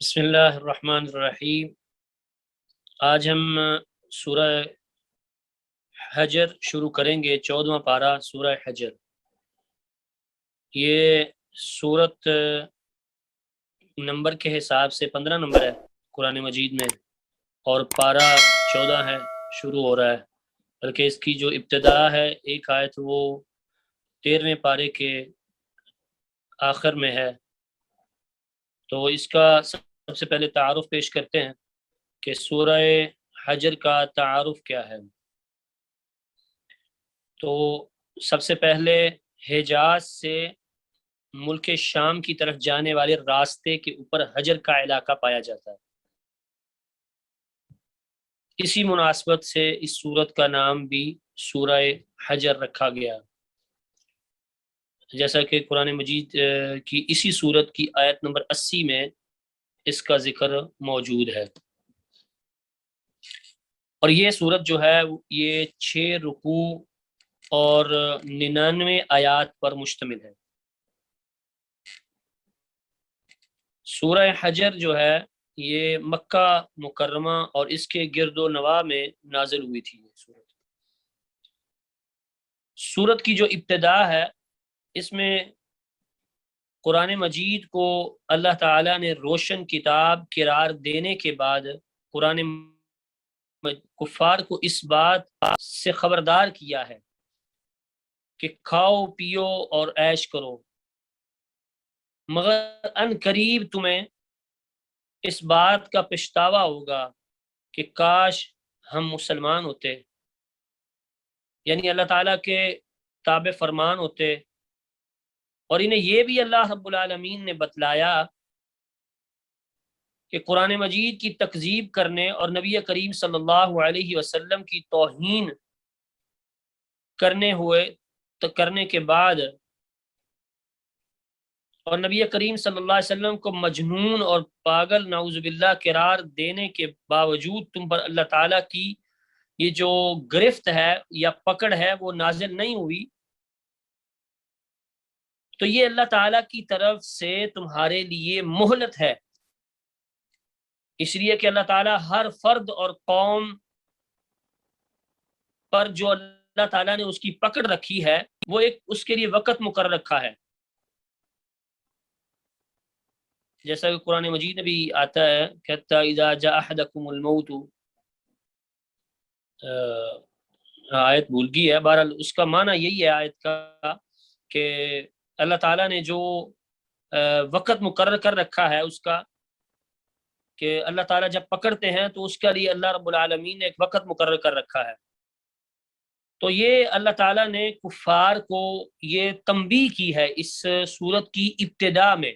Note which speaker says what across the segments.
Speaker 1: بسم اللہ الرحمن الرحیم۔ آج ہم سورہ حجر شروع کریں گے، 14واں پارہ سورہ حجر۔ یہ سورت نمبر کے حساب سے 15 نمبر ہے قرآن مجید میں، اور پارہ 14 ہے، شروع ہو رہا ہے، بلکہ اس کی جو ابتدا ہے ایک آیت وہ 13ویں پارے کے آخر میں ہے۔ تو اس کا سب سے پہلے تعارف پیش کرتے ہیں کہ سورہ حجر کا تعارف کیا ہے۔ تو سب سے پہلے حجاز سے ملک شام کی طرف جانے والے راستے کے اوپر حجر کا علاقہ پایا جاتا ہے۔ اسی مناسبت سے اس سورت کا نام بھی سورہ حجر رکھا گیا، جیسا کہ قرآن مجید کی اسی سورت کی آیت نمبر 80 میں اس کا ذکر موجود ہے۔ اور یہ سورت جو ہے یہ 6 رکوع اور 99 آیات پر مشتمل ہے۔ سورہ حجر جو ہے یہ مکہ مکرمہ اور اس کے گرد و نواح میں نازل ہوئی تھی۔ سورت کی جو ابتدا ہے اس میں قرآن مجید کو اللہ تعالیٰ نے روشن کتاب قرار دینے کے بعد قرآن کفار کو اس بات سے خبردار کیا ہے کہ کھاؤ پیو اور عیش کرو، مگر ان قریب تمہیں اس بات کا پچھتاوا ہوگا کہ کاش ہم مسلمان ہوتے، یعنی اللہ تعالیٰ کے تابع فرمان ہوتے۔ اور انہیں یہ بھی اللہ رب العالمین نے بتلایا کہ قرآن مجید کی تکذیب کرنے اور نبی کریم صلی اللہ علیہ وسلم کی توہین کرنے کے بعد اور نبی کریم صلی اللہ علیہ وسلم کو مجنون اور پاگل نعوذ باللہ قرار دینے کے باوجود تم پر اللہ تعالیٰ کی یہ جو گرفت ہے یا پکڑ ہے وہ نازل نہیں ہوئی، تو یہ اللہ تعالیٰ کی طرف سے تمہارے لیے مہلت ہے، اس لیے کہ اللہ تعالیٰ ہر فرد اور قوم پر جو اللہ تعالیٰ نے اس کی پکڑ رکھی ہے وہ ایک اس کے لیے وقت مقرر رکھا ہے، جیسا کہ قرآن مجید میں بھی آتا ہے کہتا اذا جاء احدکم الموت، آیت بھول گئی ہے، بہرحال اس کا معنی یہی ہے آیت کا کہ اللہ تعالیٰ نے جو وقت مقرر کر رکھا ہے اس کا، کہ اللہ تعالیٰ جب پکڑتے ہیں تو اس کے لیے اللہ رب العالمین نے ایک وقت مقرر کر رکھا ہے۔ تو یہ اللہ تعالیٰ نے کفار کو یہ تنبیہ کی ہے اس سورت کی ابتدا میں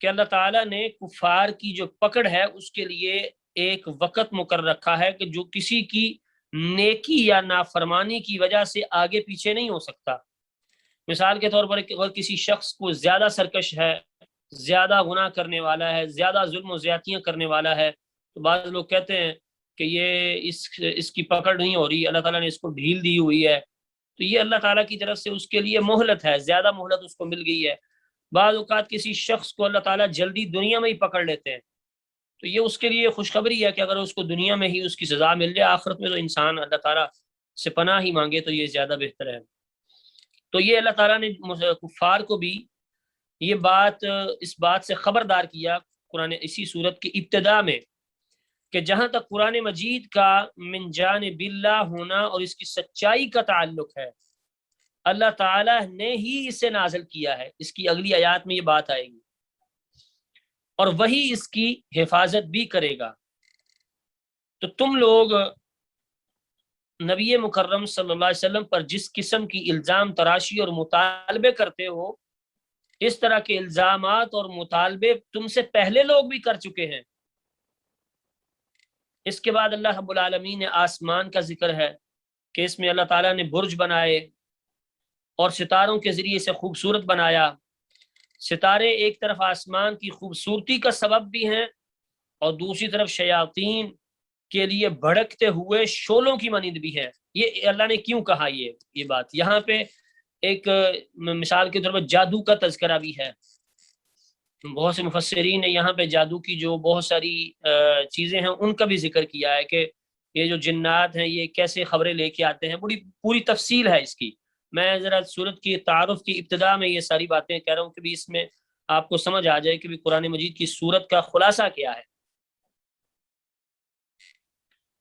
Speaker 1: کہ اللہ تعالیٰ نے کفار کی جو پکڑ ہے اس کے لیے ایک وقت مقرر رکھا ہے کہ جو کسی کی نیکی یا نافرمانی کی وجہ سے آگے پیچھے نہیں ہو سکتا۔ مثال کے طور پر اگر کسی شخص کو زیادہ سرکش ہے، زیادہ گناہ کرنے والا ہے، زیادہ ظلم و زیادتیاں کرنے والا ہے، تو بعض لوگ کہتے ہیں کہ یہ اس کی پکڑ نہیں ہو رہی، اللہ تعالیٰ نے اس کو ڈھیل دی ہوئی ہے، تو یہ اللہ تعالیٰ کی طرف سے اس کے لیے مہلت ہے، زیادہ مہلت اس کو مل گئی ہے۔ بعض اوقات کسی شخص کو اللہ تعالیٰ جلدی دنیا میں ہی پکڑ لیتے ہیں، تو یہ اس کے لیے خوشخبری ہے کہ اگر اس کو دنیا میں ہی اس کی سزا مل جائے، آخرت میں تو انسان اللہ تعالیٰ سے پناہ ہی مانگے تو یہ زیادہ بہتر ہے۔ تو یہ اللہ تعالیٰ نے کفار کو بھی یہ اس بات سے خبردار کیا قرآن اسی سورت کی ابتدا میں کہ جہاں تک قرآن مجید کا من جانب اللہ ہونا اور اس کی سچائی کا تعلق ہے، اللہ تعالیٰ نے ہی اسے نازل کیا ہے۔ اس کی اگلی آیات میں یہ بات آئے گی، اور وہی اس کی حفاظت بھی کرے گا۔ تو تم لوگ نبی مکرم صلی اللہ علیہ وسلم پر جس قسم کی الزام تراشی اور مطالبے کرتے ہو، اس طرح کے الزامات اور مطالبے تم سے پہلے لوگ بھی کر چکے ہیں۔ اس کے بعد اللہ رب العالمین نے آسمان کا ذکر ہے کہ اس میں اللہ تعالیٰ نے برج بنائے اور ستاروں کے ذریعے سے خوبصورت بنایا۔ ستارے ایک طرف آسمان کی خوبصورتی کا سبب بھی ہیں اور دوسری طرف شیاطین کے لیے بھڑکتے ہوئے شعلوں کی مانند بھی ہے۔ یہ اللہ نے کیوں کہا یہ بات؟ یہاں پہ ایک مثال کے طور پر جادو کا تذکرہ بھی ہے بہت سے مفسرین نے یہاں پہ جادو کی جو بہت ساری چیزیں ہیں ان کا بھی ذکر کیا ہے کہ یہ جو جنات ہیں یہ کیسے خبریں لے کے آتے ہیں، پوری تفصیل ہے اس کی۔ میں ذرا سورت کی تعارف کی ابتدا میں یہ ساری باتیں کہہ رہا ہوں کہ بھی اس میں آپ کو سمجھ آ جائے کہ بھی قرآن مجید کی سورت کا خلاصہ کیا ہے۔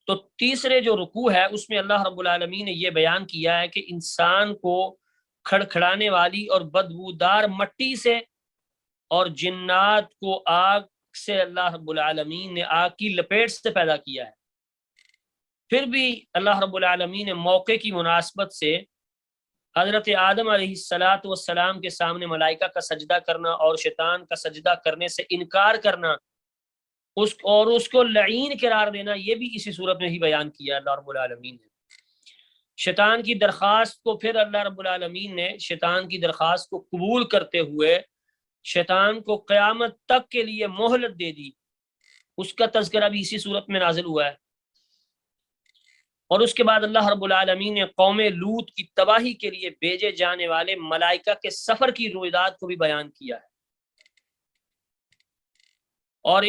Speaker 1: تو تیسرے جو رکوع ہے اس میں اللہ رب العالمین نے یہ بیان کیا ہے کہ انسان کو کھڑکھڑانے والی اور بدبودار مٹی سے اور جنات کو آگ سے اللہ رب العالمین نے آگ کی لپیٹ سے پیدا کیا ہے۔ پھر بھی اللہ رب العالمین نے موقع کی مناسبت سے حضرت آدم علیہ السلام کے سامنے ملائکہ کا سجدہ کرنا اور شیطان کا سجدہ کرنے سے انکار کرنا اس کو لعین قرار دینا، یہ بھی اسی صورت میں ہی بیان کیا اللہ رب العالمین نے۔ شیطان کی درخواست کو پھر اللہ رب العالمین نے شیطان کی درخواست کو قبول کرتے ہوئے شیطان کو قیامت تک کے لیے مہلت دے دی، اس کا تذکرہ بھی اسی صورت میں نازل ہوا ہے۔ اور اس کے بعد اللہ رب العالمین نے قوم لوط کی تباہی کے لیے بھیجے جانے والے ملائکہ کے سفر کی رویداد کو بھی بیان کیا ہے، اور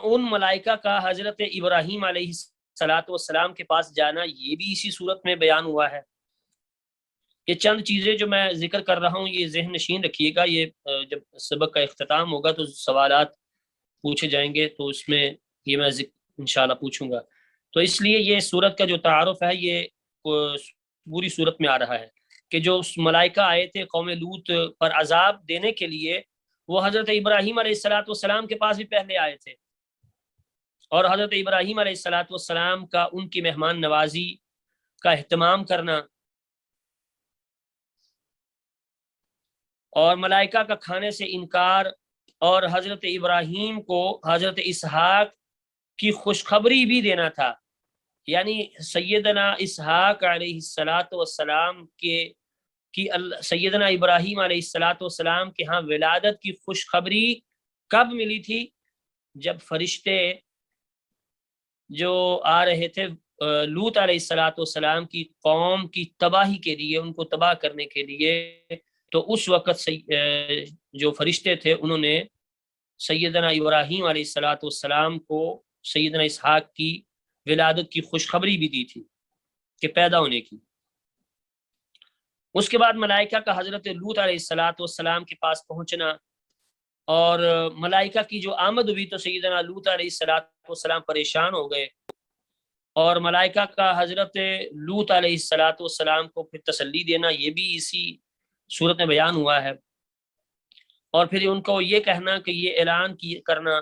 Speaker 1: ان ملائکہ کا حضرت ابراہیم علیہ السلام کے پاس جانا یہ بھی اسی صورت میں بیان ہوا ہے۔ یہ چند چیزیں جو میں ذکر کر رہا ہوں یہ ذہن نشین رکھیے گا، یہ جب سبق کا اختتام ہوگا تو سوالات پوچھے جائیں گے تو اس میں یہ میں انشاءاللہ پوچھوں گا۔ تو اس لیے یہ سورت کا جو تعارف ہے یہ پوری سورت میں آ رہا ہے کہ جو ملائکہ آئے تھے قوم لوط پر عذاب دینے کے لیے وہ حضرت ابراہیم علیہ السلام کے پاس بھی پہلے آئے تھے، اور حضرت ابراہیم علیہ السلام کا ان کی مہمان نوازی کا اہتمام کرنا اور ملائکہ کا کھانے سے انکار اور حضرت ابراہیم کو حضرت اسحاق کی خوشخبری بھی دینا تھا، یعنی سیدنا اسحاق علیہ السلام کی سیدنا ابراہیم علیہ السلام کے ہاں ولادت کی خوشخبری کب ملی تھی؟ جب فرشتے جو آ رہے تھے لوط علیہ السلام کی قوم کی تباہی کے لیے، ان کو تباہ کرنے کے لیے، تو اس وقت جو فرشتے تھے انہوں نے سیدنا ابراہیم علیہ السلام کو سیدنا اسحاق کی ولادت کی خوشخبری بھی دی تھی کہ پیدا ہونے کی۔ اس کے بعد ملائکہ کا حضرت لوط علیہ السلام کے پاس پہنچنا اور ملائکہ کی جو آمد ہوئی تو سیدنا لوط علیہ السلام پریشان ہو گئے، اور ملائکہ کا حضرت لوط علیہ السلام کو پھر تسلی دینا یہ بھی اسی صورت میں بیان ہوا ہے، اور پھر ان کو یہ کہنا کہ یہ اعلان کرنا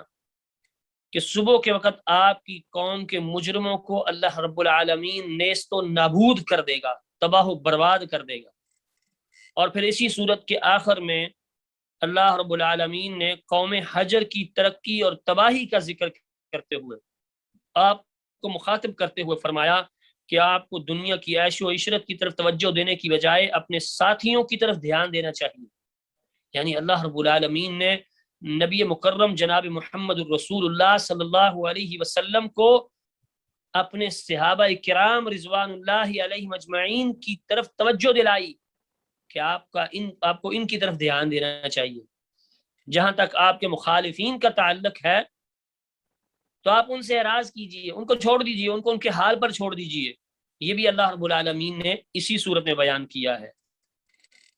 Speaker 1: کہ صبح کے وقت آپ کی قوم کے مجرموں کو اللہ رب العالمین نیست و نابود کر دے گا، تباہ و برباد کر دے گا۔ اور پھر اسی صورت کے آخر میں اللہ رب العالمین نے قوم حجر کی ترقی اور تباہی کا ذکر کرتے ہوئے آپ کو مخاطب کرتے ہوئے فرمایا کہ آپ کو دنیا کی عیش و عشرت کی طرف توجہ دینے کی بجائے اپنے ساتھیوں کی طرف دھیان دینا چاہیے۔ یعنی اللہ رب العالمین نے نبی مکرم جناب محمد الرسول اللہ صلی اللہ علیہ وسلم کو اپنے صحابہ کرام رضوان اللہ علیہ مجمعین کی طرف توجہ دلائی کہ آپ کو ان کی طرف دھیان دینا چاہیے۔ جہاں تک آپ کے مخالفین کا تعلق ہے تو آپ ان سے اعراض کیجئے، ان کو چھوڑ دیجئے، ان کو ان کے حال پر چھوڑ دیجئے۔ یہ بھی اللہ رب العالمین نے اسی صورت میں بیان کیا ہے،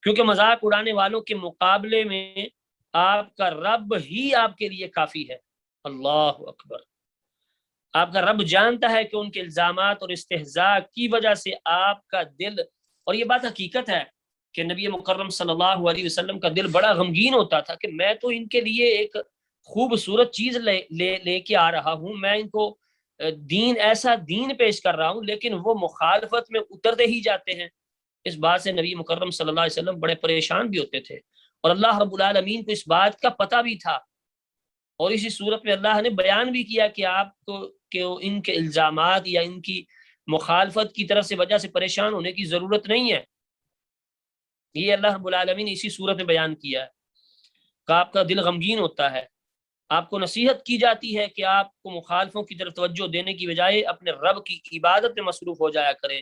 Speaker 1: کیونکہ مذاق اڑانے والوں کے مقابلے میں آپ کا رب ہی آپ کے لیے کافی ہے۔ اللہ اکبر۔ آپ کا رب جانتا ہے کہ ان کے الزامات اور استہزاء کی وجہ سے آپ کا دل، اور یہ بات حقیقت ہے کہ نبی مکرم صلی اللہ علیہ وسلم کا دل بڑا غمگین ہوتا تھا کہ میں تو ان کے لیے ایک خوبصورت چیز لے کے آ رہا ہوں، میں ان کو ایسا دین پیش کر رہا ہوں، لیکن وہ مخالفت میں اترتے ہی جاتے ہیں۔ اس بات سے نبی مکرم صلی اللہ علیہ وسلم بڑے پریشان بھی ہوتے تھے، اور اللہ رب العالمین کو اس بات کا پتہ بھی تھا، اور اسی صورت میں اللہ نے بیان بھی کیا کہ آپ کو کہ ان کے الزامات یا ان کی مخالفت کی طرف سے وجہ سے پریشان ہونے کی ضرورت نہیں ہے۔ یہ اللہ رب العالمین نے اسی صورت میں بیان کیا ہے کہ آپ کا دل غمگین ہوتا ہے، آپ کو نصیحت کی جاتی ہے کہ آپ کو مخالفوں کی طرف توجہ دینے کی بجائے اپنے رب کی عبادت میں مصروف ہو جایا کریں،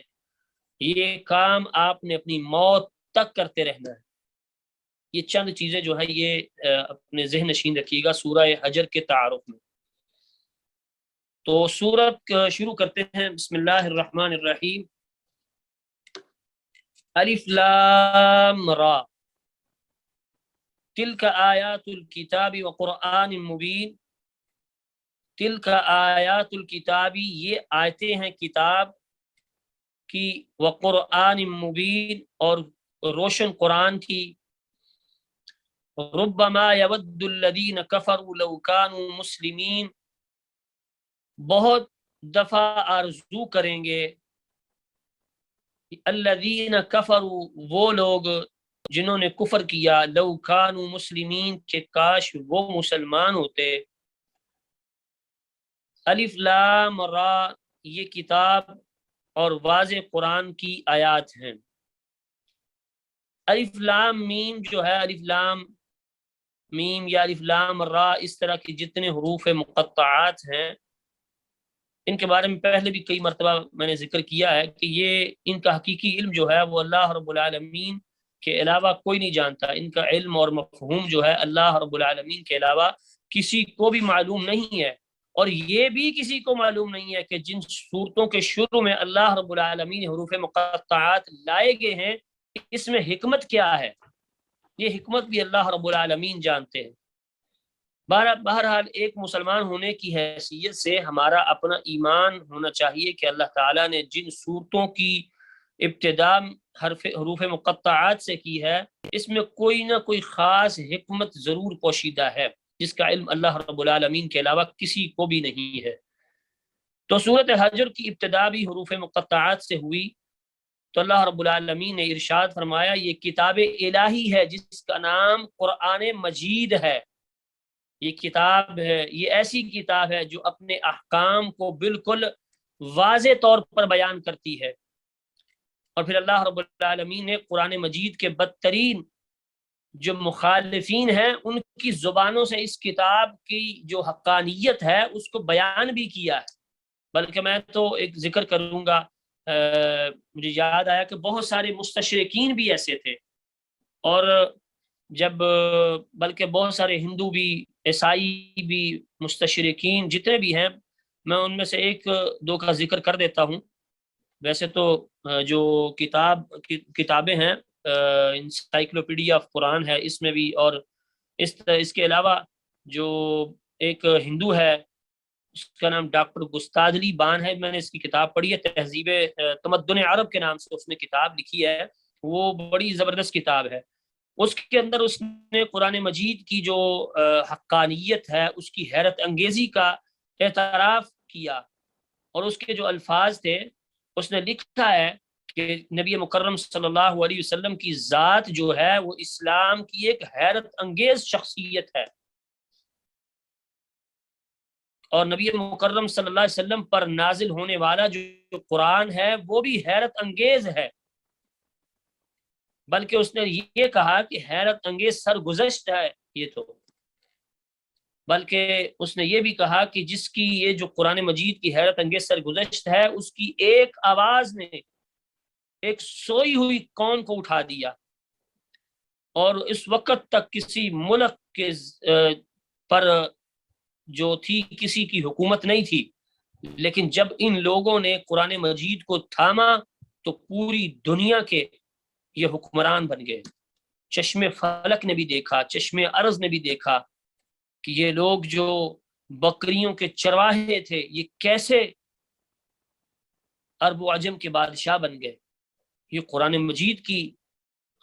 Speaker 1: یہ کام آپ نے اپنی موت تک کرتے رہنا ہے۔ یہ چند چیزیں جو ہے یہ اپنے ذہن نشین رکھیے گا سورہ حجر کے تعارف میں۔ تو سورت شروع کرتے ہیں، بسم اللہ الرحمن الرحیم۔ الف لام را تلک آیات الکتاب وقرآن مبین۔ تلک آیات الکتابی، یہ آیتیں ہیں کتاب کی، وقرآن مبین اور روشن قرآن کی۔ ربما یود الذین کفروا لو کانوا مسلمین، بہت دفعہ آرزو کریں گے الذین کفروا، وہ لوگ جنہوں نے کفر کیا، لو کانوا مسلمین، کہ کاش وہ مسلمان ہوتے۔ الف لام را، یہ کتاب اور واضح قرآن کی آیات ہیں۔ الف لام میم جو ہے، الف لام میم یا الف لام را، اس طرح کی جتنے حروف مقطعات ہیں ان کے بارے میں پہلے بھی کئی مرتبہ میں نے ذکر کیا ہے کہ یہ ان کا حقیقی علم جو ہے وہ اللہ رب العالمین کے علاوہ کوئی نہیں جانتا۔ ان کا علم اور مفہوم جو ہے اللہ رب العالمین کے علاوہ کسی کو بھی معلوم نہیں ہے، اور یہ بھی کسی کو معلوم نہیں ہے کہ جن صورتوں کے شروع میں اللہ رب العالمین حروف مقطعات لائے گئے ہیں اس میں حکمت کیا ہے، یہ حکمت بھی اللہ رب العالمین جانتے ہیں۔ بہرحال ایک مسلمان ہونے کی حیثیت سے ہمارا اپنا ایمان ہونا چاہیے کہ اللہ تعالیٰ نے جن صورتوں کی ابتدا حروف مقطعات سے کی ہے اس میں کوئی نہ کوئی خاص حکمت ضرور پوشیدہ ہے جس کا علم اللہ رب العالمین کے علاوہ کسی کو بھی نہیں ہے۔ تو سورۃ حجر کی ابتدا بھی حروف مقطعات سے ہوئی، تو اللہ رب العالمین نے ارشاد فرمایا یہ کتاب الہی ہے جس کا نام قرآن مجید ہے۔ یہ کتاب ہے، یہ ایسی کتاب ہے جو اپنے احکام کو بالکل واضح طور پر بیان کرتی ہے۔ اور پھر اللہ رب العالمین نے قرآن مجید کے بدترین جو مخالفین ہیں ان کی زبانوں سے اس کتاب کی جو حقانیت ہے اس کو بیان بھی کیا ہے۔ بلکہ میں تو ایک ذکر کروں گا، مجھے یاد آیا کہ بہت سارے مستشرقین بھی ایسے تھے، اور جب بلکہ بہت سارے ہندو بھی، عیسائی بھی، مستشرقین جتنے بھی ہیں، میں ان میں سے ایک دو کا ذکر کر دیتا ہوں۔ ویسے تو جو کتابیں ہیں انسائکلوپیڈیا آف قرآن ہے اس میں بھی، اور اس کے علاوہ جو ایک ہندو ہے اس کا نام ڈاکٹر گستاذلی بان ہے، میں نے اس کی کتاب پڑھی ہے، تہذیب تمدن عرب کے نام سے اس نے کتاب لکھی ہے، وہ بڑی زبردست کتاب ہے۔ اس کے اندر اس نے قرآن مجید کی جو حقانیت ہے اس کی حیرت انگیزی کا اعتراف کیا، اور اس کے جو الفاظ تھے اس نے لکھا ہے کہ نبی مکرم صلی اللہ علیہ وسلم کی ذات جو ہے وہ اسلام کی ایک حیرت انگیز شخصیت ہے، اور نبی مکرم صلی اللہ علیہ وسلم پر نازل ہونے والا جو قرآن ہے وہ بھی حیرت انگیز ہے۔ بلکہ اس نے یہ کہا کہ حیرت انگیز سرگزشت ہے یہ تو، بلکہ اس نے یہ بھی کہا کہ جس کی یہ جو قرآن مجید کی حیرت انگیز سرگزشت ہے اس کی ایک آواز نے ایک سوئی ہوئی قوم کو اٹھا دیا، اور اس وقت تک کسی ملک کے پر جو تھی کسی کی حکومت نہیں تھی، لیکن جب ان لوگوں نے قرآن مجید کو تھاما تو پوری دنیا کے یہ حکمران بن گئے۔ چشم فلک نے بھی دیکھا، چشم ارض نے بھی دیکھا کہ یہ لوگ جو بکریوں کے چرواہے تھے یہ کیسے عرب و عجم کے بادشاہ بن گئے۔ یہ قرآن مجید کی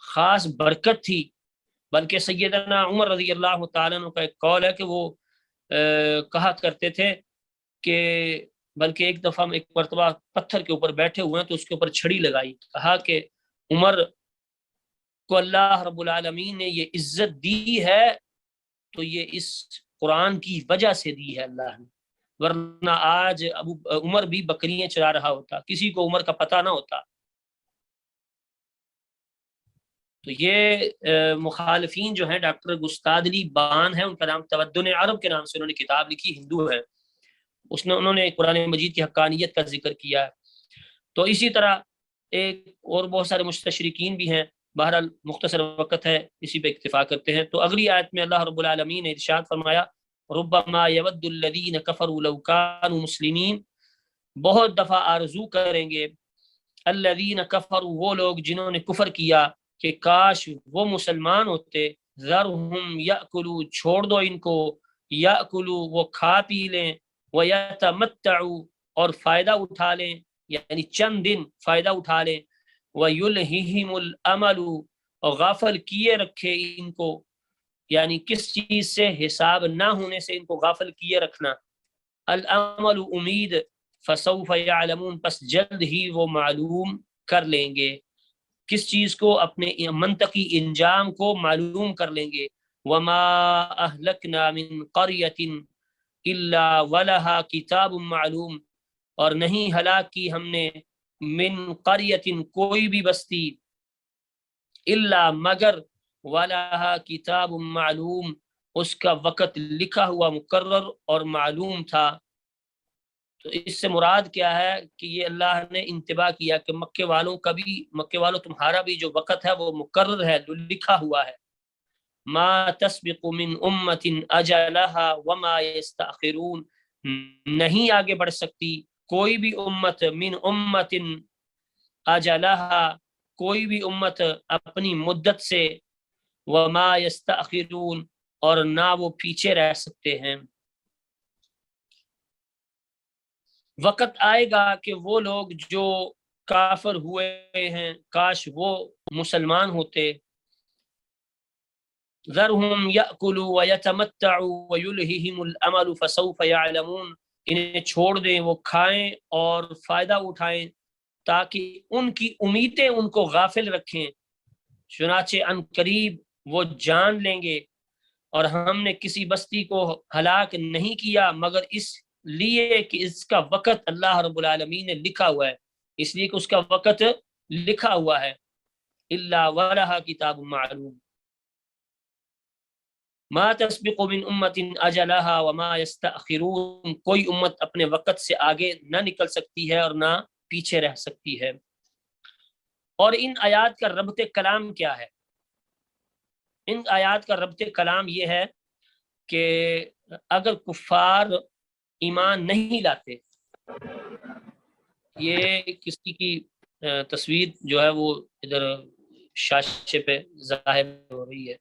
Speaker 1: خاص برکت تھی۔ بلکہ سیدنا عمر رضی اللہ تعالیٰ عنہ کا ایک قول ہے کہ وہ کہا کرتے تھے کہ بلکہ ایک دفعہ ایک مرتبہ پتھر کے اوپر بیٹھے ہوئے ہیں تو اس کے اوپر چھڑی لگائی، کہا کہ عمر کو اللہ رب العالمین نے یہ عزت دی ہے تو یہ اس قرآن کی وجہ سے دی ہے اللہ نے، ورنہ آج عمر بھی بکریاں چرا رہا ہوتا، کسی کو عمر کا پتہ نہ ہوتا۔ تو یہ مخالفین جو ہیں ڈاکٹر گستاذلی بان ہیں، ان کا نام تمدن عرب کے نام سے انہوں نے کتاب لکھی، ہندو ہے، انہوں نے قرآن مجید کی حقانیت کا ذکر کیا ہے۔ تو اسی طرح ایک اور بہت سارے مستشرقین بھی ہیں بہرحال مختصر وقت ہے، اسی پہ اکتفا کرتے ہیں۔ تو اگلی آیت میں اللہ رب العالمین نے ارشاد فرمایا ربما یود الذین کفروا لو کانوا مسلمین، بہت دفعہ آرزو کریں گے الذین کفروا، وہ لوگ جنہوں نے کفر کیا، کہ کاش وہ مسلمان ہوتے، ذرہم یأکلوا، چھوڑ دو ان کو، یأکلوا وہ کھا پی لیں، ویتمتعوا اور فائدہ اٹھا لیں، یعنی چند دن فائدہ اٹھا لیں، ویلہہم الامل اور غافل کیے رکھے ان کو، یعنی کس چیز سے؟ حساب نہ ہونے سے ان کو غافل کیے رکھنا، الامل امید، فسوف یعلمون پس جلد ہی وہ معلوم کر لیں گے، کس چیز کو؟ اپنے منطقی انجام کو معلوم کر لیں گے۔ وما اہلکنا من قریۃ الا ولہا کتاب معلوم، اور نہیں ہلاک کی ہم نے من قریۃ کوئی بھی بستی، الا مگر ولہا کتاب معلوم اس کا وقت لکھا ہوا مقرر اور معلوم تھا۔ تو اس سے مراد کیا ہے کہ یہ اللہ نے انتباہ کیا کہ مکے والوں کا بھی، مکے والوں تمہارا بھی جو وقت ہے وہ مقرر ہے، جو لکھا ہوا ہے۔ ما تسبق من امت اجلها وما يستأخرون، نہیں آگے بڑھ سکتی کوئی بھی امت، من امت اجلها کوئی بھی امت اپنی مدت سے، وما يستأخرون اور نہ وہ پیچھے رہ سکتے ہیں۔ وقت آئے گا کہ وہ لوگ جو کافر ہوئے ہیں کاش وہ مسلمان ہوتے، ذرہم یأکلوا ویتمتعوا ویلہہم الامل فسوف یعلمون، انہیں چھوڑ دیں وہ کھائیں اور فائدہ اٹھائیں تاکہ ان کی امیدیں ان کو غافل رکھیں، چنانچہ ان قریب وہ جان لیں گے۔ اور ہم نے کسی بستی کو ہلاک نہیں کیا مگر اس لیے کہ اس کا وقت اللہ رب العالمین نے لکھا ہوا ہے، اس لیے کہ اس کا وقت لکھا ہوا ہے۔ الا ولہا کتاب معلوم، ما تسبق من امت اجلها وما يستأخرون، کوئی امت اپنے وقت سے آگے نہ نکل سکتی ہے اور نہ پیچھے رہ سکتی ہے۔ اور ان آیات کا ربط کلام کیا ہے؟ ان آیات کا ربط کلام یہ ہے کہ اگر کفار ایمان نہیں لاتے، یہ کسی کی تصویر جو ہے وہ ادھر شاشے پہ ظاہر ہو رہی ہے،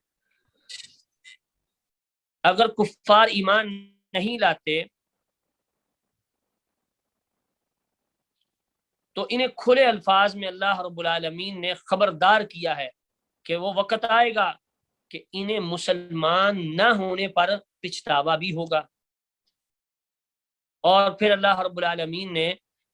Speaker 1: اگر کفار ایمان نہیں لاتے تو انہیں کھلے الفاظ میں اللہ رب العالمین نے خبردار کیا ہے کہ وہ وقت آئے گا کہ انہیں مسلمان نہ ہونے پر پچھتاوا بھی ہوگا۔ اور پھر اللہ رب العالمین نے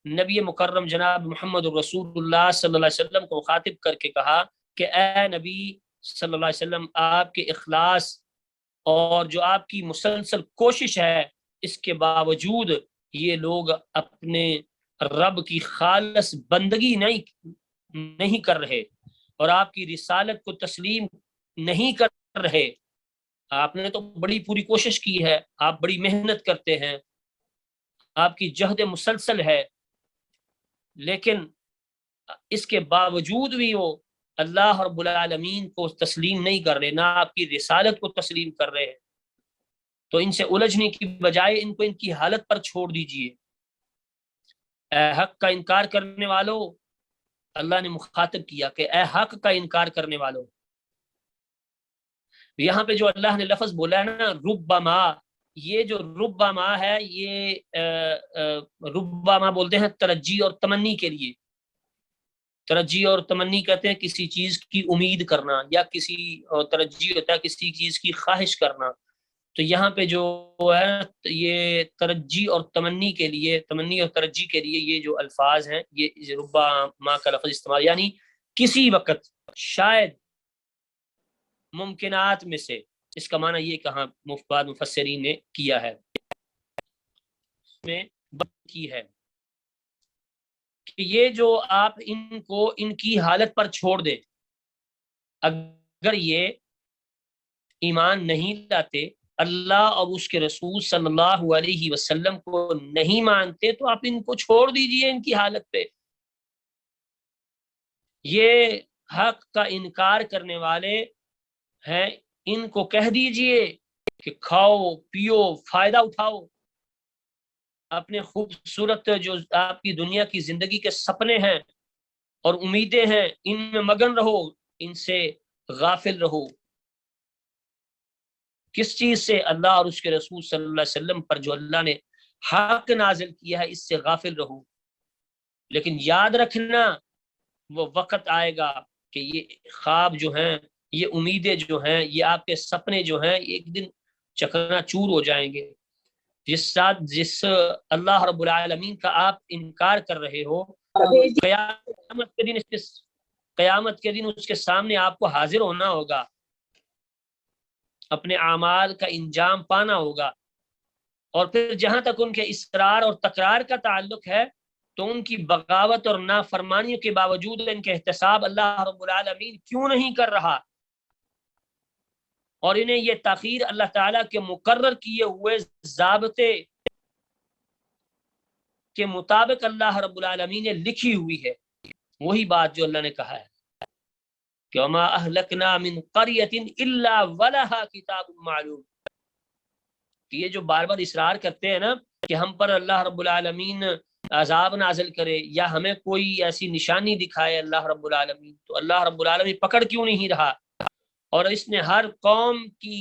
Speaker 1: نبی مکرم جناب محمد رسول اللہ صلی اللہ علیہ وسلم کو خاطب کر کے کہا کہ اے نبی صلی اللہ علیہ وسلم، آپ کے اخلاص اور جو آپ کی مسلسل کوشش ہے، اس کے باوجود یہ لوگ اپنے رب کی خالص بندگی نہیں کر رہے اور آپ کی رسالت کو تسلیم نہیں کر رہے۔ آپ نے تو بڑی پوری کوشش کی ہے، آپ بڑی محنت کرتے ہیں، آپ کی جہد مسلسل ہے، لیکن اس کے باوجود بھی وہ اللہ رب العالمین کو تسلیم نہیں کر رہے، نہ آپ کی رسالت کو تسلیم کر رہے ہیں۔ تو ان سے الجھنے کی بجائے ان کو ان کی حالت پر چھوڑ دیجئے۔ اے حق کا انکار کرنے والو، اللہ نے مخاطب کیا کہ اے حق کا انکار کرنے والو۔ یہاں پہ جو اللہ نے لفظ بولا ہے نا ربما، یہ جو ربما ہے یہ ربما بولتے ہیں ترجی اور تمنی کے لیے۔ ترجی اور تمنی کہتے ہیں کسی چیز کی امید کرنا، یا کسی ترجی ہوتا ہے کسی چیز کی خواہش کرنا۔ تو یہاں پہ جو ہے یہ ترجی اور تمنی کے لیے، تمنی اور ترجی کے لیے یہ جو الفاظ ہیں، یہ ربما کا لفظ استعمال، یعنی کسی وقت، شاید، ممکنات میں سے، اس کا معنی یہ کہاں بعض مفسرین نے کیا ہے میں کی ہے کہ یہ جو آپ ان کو ان کی حالت پر چھوڑ دیں، اگر یہ ایمان نہیں لاتے، اللہ اور اس کے رسول صلی اللہ علیہ وسلم کو نہیں مانتے، تو آپ ان کو چھوڑ دیجئے ان کی حالت پہ۔ یہ حق کا انکار کرنے والے ہیں ان کو کہہ دیجئے کہ کھاؤ پیو فائدہ اٹھاؤ، اپنے خوبصورت جو آپ کی دنیا کی زندگی کے سپنے ہیں اور امیدیں ہیں ان میں مگن رہو، ان سے غافل رہو۔ کس چیز سے؟ اللہ اور اس کے رسول صلی اللہ علیہ وسلم پر جو اللہ نے حق نازل کیا ہے، اس سے غافل رہو۔ لیکن یاد رکھنا وہ وقت آئے گا کہ یہ خواب جو ہیں، یہ امیدیں جو ہیں، یہ آپ کے سپنے جو ہیں، ایک دن چکنا چور ہو جائیں گے۔ جس اللہ رب العالمین کا آپ انکار کر رہے ہو، قیامت کے دن اس کے سامنے آپ کو حاضر ہونا ہوگا، اپنے اعمال کا انجام پانا ہوگا۔ اور پھر جہاں تک ان کے اصرار اور تکرار کا تعلق ہے تو ان کی بغاوت اور نافرمانیوں کے باوجود ان کے احتساب اللہ رب العالمین کیوں نہیں کر رہا؟ اور انہیں یہ تاخیر اللہ تعالیٰ کے مقرر کیے ہوئے ضابطے کے مطابق اللہ رب العالمین نے لکھی ہوئی ہے، وہی بات جو اللہ نے کہا ہے کہ وَمَا أَهْلَكْنَا مِنْ قَرْيَةٍ إِلَّا وَلَهَا كِتَابٌ مَعْلُومٌ۔ کہ یہ جو بار بار اصرار کرتے ہیں نا کہ ہم پر اللہ رب العالمین عذاب نازل کرے یا ہمیں کوئی ایسی نشانی دکھائے اللہ رب العالمین، تو اللہ رب العالمین پکڑ کیوں نہیں رہا؟ اور اس نے ہر قوم کی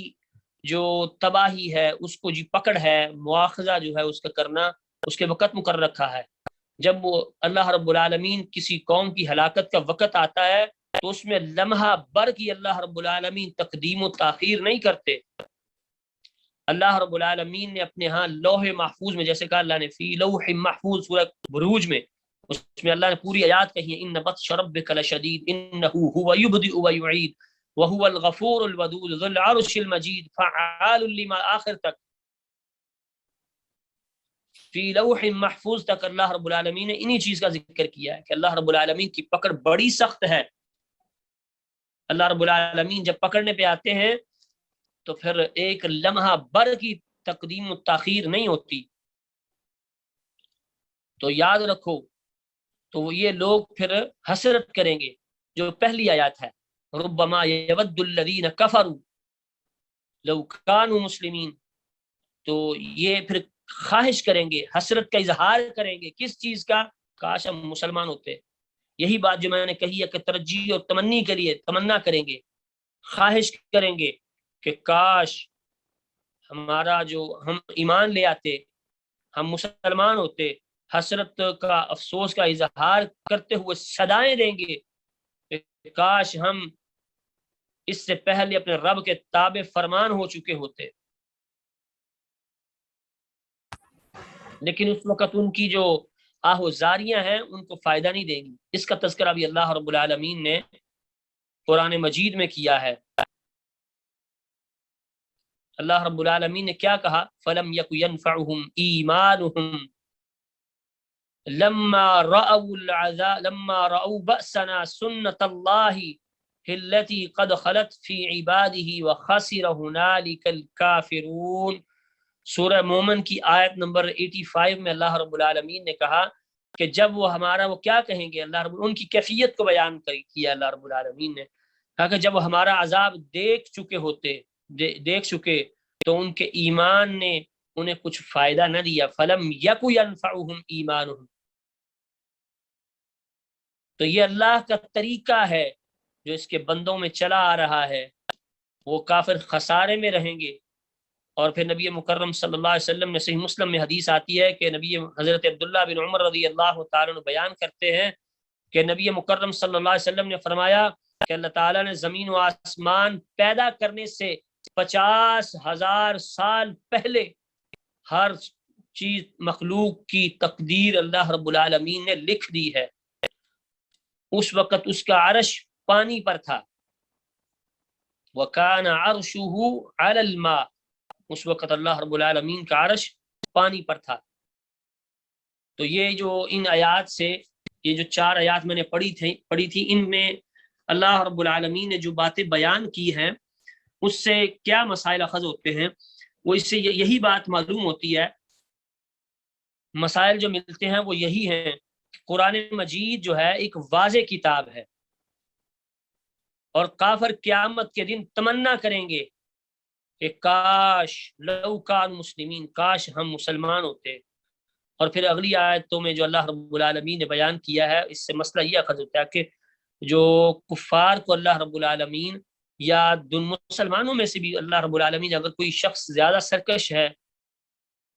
Speaker 1: جو تباہی ہے اس کو جی پکڑ ہے، مواخذہ جو ہے اس کا کرنا اس کے وقت مقرر رکھا ہے۔ جب وہ اللہ رب العالمین کسی قوم کی ہلاکت کا وقت آتا ہے تو اس میں لمحہ بر کی اللہ رب العالمین تقدیم و تاخیر نہیں کرتے۔ اللہ رب العالمین نے اپنے ہاں لوح محفوظ میں، جیسے کہا اللہ نے فی لوح محفوظ سورہ بروج میں، اس میں اللہ نے پوری آیات کہی ہے ان بطش ربک لشدید انہ هو یبدئ ویعید وهو الغفور الودود ذو العرش المجید فعال لما، آخر تک فی لوح محفوظ تک اللہ رب العالمین نے انہی چیز کا ذکر کیا ہے کہ اللہ رب العالمین کی پکڑ بڑی سخت ہے۔ اللہ رب العالمین جب پکڑنے پہ آتے ہیں تو پھر ایک لمحہ بر کی تقدیم و تاخیر نہیں ہوتی۔ تو یاد رکھو، تو یہ لوگ پھر حسرت کریں گے، جو پہلی آیات ہے ربما یود الذین کفروا لو کانوا مسلمین، تو یہ پھر خواہش کریں گے، حسرت کا اظہار کریں گے، کس چیز کا؟ کاش ہم مسلمان ہوتے۔ یہی بات جو میں نے کہی ہے کہ ترجیح اور تمنی کے لیے تمنا کریں گے، خواہش کریں گے کہ کاش ہمارا جو ہم ایمان لے آتے، ہم مسلمان ہوتے۔ حسرت کا، افسوس کا اظہار کرتے ہوئے صدائیں دیں گے کہ کاش ہم اس سے پہلے اپنے رب کے تابع فرمان ہو چکے ہوتے۔ لیکن اس وقت ان کی جو آہوزاریاں ہیں ان کو فائدہ نہیں دیں گی۔ اس کا تذکرہ بھی اللہ رب العالمین نے قرآن مجید میں کیا ہے۔ اللہ رب العالمین نے کیا کہا؟ فَلَمْ يَكُ يَنْفَعُهُمْ إِيمَانُهُمْ لما رأوا بأسنا سنة الله التي قد خلت في عباده وخسر هنالك الكافرون۔ سورہ مومن کی آیت نمبر 85 میں اللہ رب العالمین نے کہا کہ جب وہ ہمارا، وہ کیا کہیں گے؟ اللہ رب ان کی کیفیت کو بیان کیا اللہ رب العالمین نے کہا کہ جب وہ ہمارا عذاب دیکھ چکے تو ان کے ایمان نے انہیں کچھ فائدہ نہ دیا۔ فلم یک ینفعہم ایمانہم، تو یہ اللہ کا طریقہ ہے جو اس کے بندوں میں چلا آ رہا ہے، وہ کافر خسارے میں رہیں گے۔ اور پھر نبی مکرم صلی اللہ علیہ وسلم نے صحیح مسلم میں حدیث آتی ہے کہ نبی حضرت عبداللہ بن عمر رضی اللہ تعالیٰ عنہ بیان کرتے ہیں کہ نبی مکرم صلی اللہ علیہ وسلم نے فرمایا کہ اللہ تعالیٰ نے زمین و آسمان پیدا کرنے سے 50,000 سال پہلے ہر چیز مخلوق کی تقدیر اللہ رب العالمین نے لکھ دی ہے۔ اس وقت اس کا عرش پانی پر تھا، وَكَانَ عَرْشُهُ عَلَى الْمَاءِ، اس وقت اللہ رب العالمین کا عرش پانی پر تھا۔ تو یہ جو ان آیات سے، یہ جو 4 آیات میں نے پڑھی تھی، ان میں اللہ رب العالمین نے جو باتیں بیان کی ہیں اس سے کیا مسائل اخذ ہوتے ہیں؟ وہ اس سے یہی بات معلوم ہوتی ہے، مسائل جو ملتے ہیں وہ یہی ہیں، قرآن مجید جو ہے ایک واضح کتاب ہے، اور کافر قیامت کے دن تمنا کریں گے کہ کاش لو کان مسلمین، کاش ہم مسلمان ہوتے۔ اور پھر اگلی آیتوں میں جو اللہ رب العالمین نے بیان کیا ہے، اس سے مسئلہ یہ اخذ ہوتا ہے کہ جو کفار کو اللہ رب العالمین یا مسلمانوں میں سے بھی اللہ رب العالمین، اگر کوئی شخص زیادہ سرکش ہے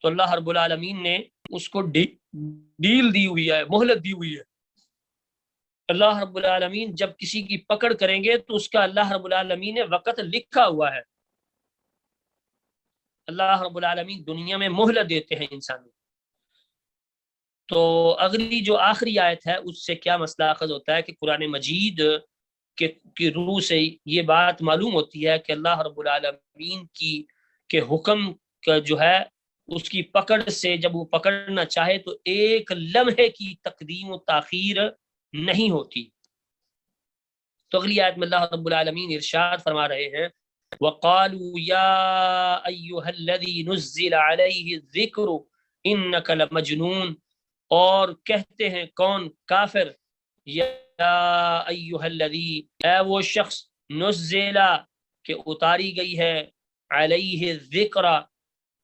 Speaker 1: تو اللہ رب العالمین نے اس کو ڈیل دی ہوئی ہے، مہلت دی ہوئی ہے۔ اللہ رب العالمین جب کسی کی پکڑ کریں گے تو اس کا اللہ رب العالمین نے وقت لکھا ہوا ہے۔ اللہ رب العالمین دنیا میں مہلت دیتے ہیں انسانوں۔ تو اگلی جو آخری آیت ہے اس سے کیا مسئلہ اخذ ہوتا ہے کہ قرآن مجید کی روح سے یہ بات معلوم ہوتی ہے کہ اللہ رب العالمین کے حکم کا جو ہے اس کی پکڑ سے جب وہ پکڑنا چاہے تو ایک لمحے کی تقدیم و تاخیر نہیں ہوتی۔ تو اگلی آیت میں اللہ رب العالمین ارشاد فرما رہے ہیں وَقَالُوا يَا أَيُّهَا الَّذِي نُزِّلَ عَلَيْهِ الذِّكْرُ إِنَّكَ لَمَجْنُونَ، اور کہتے ہیں کون؟ کافر، یا ایھا الذی، اے وہ شخص، نزل، کہ اتاری گئی ہے، علیہ الذکر،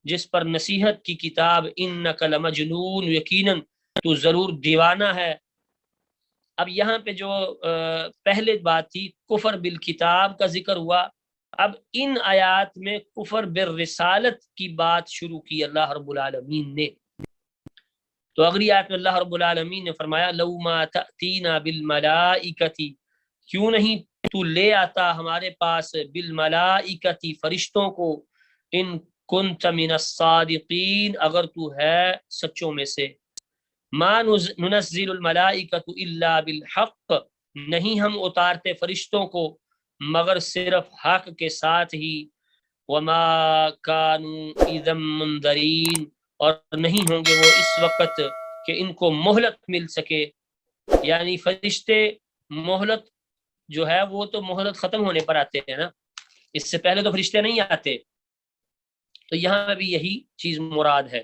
Speaker 1: جس پر نصیحت کی کتاب، انک لمجنون، یقیناً تو ضرور دیوانہ ہے۔ اب یہاں پہ جو پہلے بات تھی کفر بالکتاب کا ذکر ہوا، اب ان آیات میں کفر بالرسالت کی بات شروع کی اللہ رب العالمین نے۔ تو اگلی آیت میں اللہ رب العالمین نے فرمایا لو ما تأتینا بالملائکتی، کیوں نہیں تو لے آتا ہمارے پاس، بالملائکتی، فرشتوں کو، ان کنت من الصادقین، اگر تو ہے سچوں میں سے، ما ننزل الملائکۃ الا بالحق، نہیں ہم اتارتے فرشتوں کو مگر صرف حق کے ساتھ ہی، وما كانوا اذا منذرین، اور نہیں ہوں گے وہ اس وقت کہ ان کو مہلت مل سکے۔ یعنی فرشتے مہلت جو ہے وہ تو مہلت ختم ہونے پر آتے ہیں نا، اس سے پہلے تو فرشتے نہیں آتے، تو یہاں بھی یہی چیز مراد ہے۔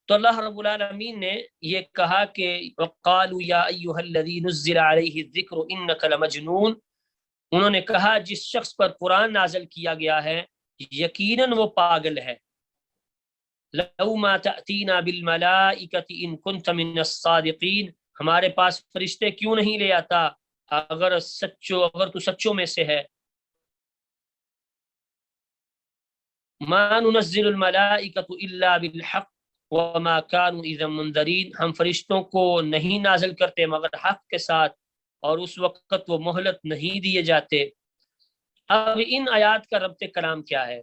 Speaker 1: تو اللہ رب العالمین نے یہ کہا کہ وقالوا یا ایھا الذی نزل علیہ الذکر انک لمجنون، انہوں نے کہا جس شخص پر قرآن نازل کیا گیا ہے یقیناً وہ پاگل ہے۔ لو ما تأتینا بالملائکۃ ان کنت من الصادقین، ہمارے پاس فرشتے کیوں نہیں لے آتا اگر تو سچوں میں سے ہے۔ ما ننزل الملائکۃ الا بالحق وما كانوا اذا منذرین، ہم فرشتوں کو نہیں نازل کرتے مگر حق کے ساتھ، اور اس وقت وہ مہلت نہیں دیے جاتے۔ اب ان آیات کا ربط کلام کیا ہے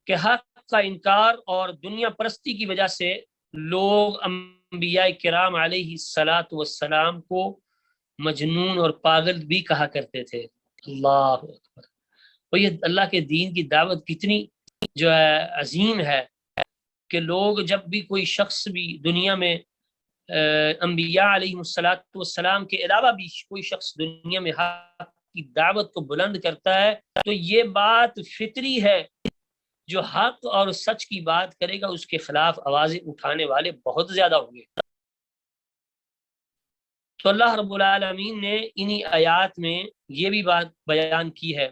Speaker 1: کہ حق کا انکار اور دنیا پرستی کی وجہ سے لوگ انبیاء کرام علیہ الصلاۃ والسلام کو مجنون اور پاگل بھی کہا کرتے تھے۔ اللہ اکبر! اور یہ اللہ کے دین کی دعوت کتنی جو ہے عظیم ہے کہ لوگ جب بھی کوئی شخص بھی دنیا میں انبیاء علیہ الصلاۃ والسلام کے علاوہ بھی کوئی شخص دنیا میں حق کی دعوت کو بلند کرتا ہے تو یہ بات فطری ہے، جو حق اور سچ کی بات کرے گا اس کے خلاف آوازیں اٹھانے والے بہت زیادہ ہوں گے۔ تو اللہ رب العالمین نے انہی آیات میں یہ بھی بات بیان کی ہے،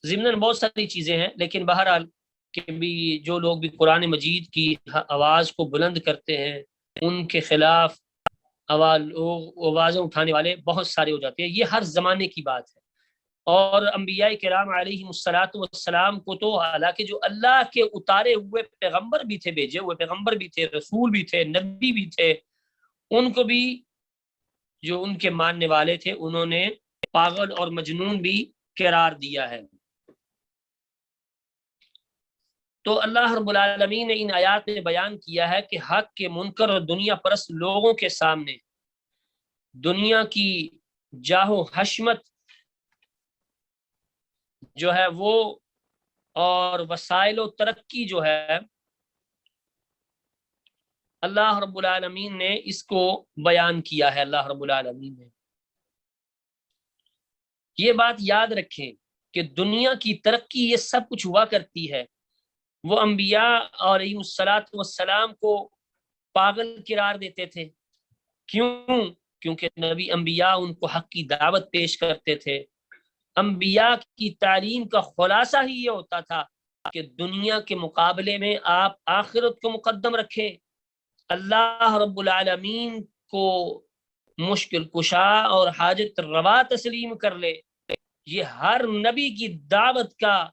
Speaker 1: ضمناً بہت ساری چیزیں ہیں، لیکن بہرحال کہ بھی جو لوگ بھی قرآن مجید کی آواز کو بلند کرتے ہیں ان کے خلاف آوازیں اٹھانے والے بہت سارے ہو جاتے ہیں۔ یہ ہر زمانے کی بات ہے، اور انبیاء کرام علیہ الصلاۃ والسلام کو تو حالانکہ جو اللہ کے اتارے ہوئے پیغمبر بھی تھے، بھیجے ہوئے پیغمبر بھی تھے، رسول بھی تھے، نبی بھی تھے، ان کو بھی جو ان کے ماننے والے تھے انہوں نے پاگل اور مجنون بھی قرار دیا ہے۔ تو اللہ رب العالمین نے ان آیات میں بیان کیا ہے کہ حق کے منکر اور دنیا پرست لوگوں کے سامنے دنیا کی جاہ و حشمت جو ہے وہ اور وسائل و ترقی جو ہے اللہ رب العالمین نے اس کو بیان کیا ہے۔ اللہ رب العالمین نے یہ بات یاد رکھیں کہ دنیا کی ترقی یہ سب کچھ ہوا کرتی ہے، وہ انبیاء علیہ الصلاۃ والسلام کو پاگل قرار دیتے تھے، کیوں؟ کیونکہ نبی انبیاء ان کو حق کی دعوت پیش کرتے تھے۔ انبیاء کی تعلیم کا خلاصہ ہی یہ ہوتا تھا کہ دنیا کے مقابلے میں آپ آخرت کو مقدم رکھیں، اللہ رب العالمین کو مشکل کشا اور حاجت روا تسلیم کر لے۔ یہ ہر نبی کی دعوت کا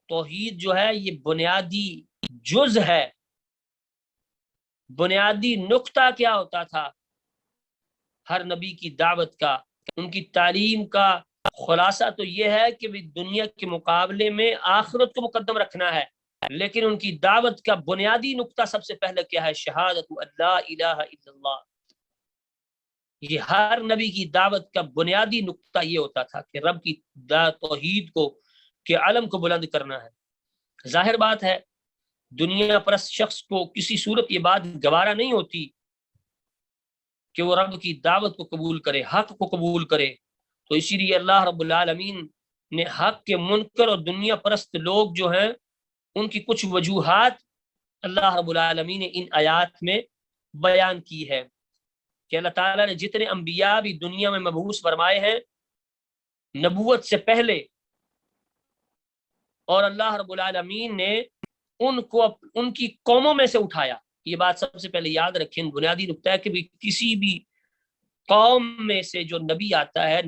Speaker 1: توحید جو ہے یہ بنیادی جز ہے۔ بنیادی نقطہ کیا ہوتا تھا ہر نبی کی دعوت کا؟ ان کی تعلیم کا خلاصہ تو یہ ہے کہ دنیا کے مقابلے میں آخرت کو مقدم رکھنا ہے، لیکن ان کی دعوت کا بنیادی نقطہ سب سے پہلے کیا ہے؟ شہادت اللہ الہ الا اللہ۔ یہ ہر نبی کی دعوت کا بنیادی نقطہ یہ ہوتا تھا کہ رب کی توحید کو کہ علم کو بلند کرنا ہے۔ ظاہر بات ہے دنیا پرست شخص کو کسی صورت یہ بات گوارا نہیں ہوتی کہ وہ رب کی دعوت کو قبول کرے، حق کو قبول کرے۔ تو اسی لیے اللہ رب العالمین نے حق کے منکر اور دنیا پرست لوگ جو ہیں ان کی کچھ وجوہات اللہ رب العالمین نے ان آیات میں بیان کی ہے کہ اللہ تعالیٰ نے جتنے انبیاء بھی دنیا میں مبعوث فرمائے ہیں نبوت سے پہلے، اور اللہ رب العالمین نے ان کو ان کی قوموں میں سے اٹھایا۔ یہ بات سب سے پہلے یاد رکھیں، بنیادی نقطہ ہے کہ کسی بھی قوم میں سے جو نبی آتا ہے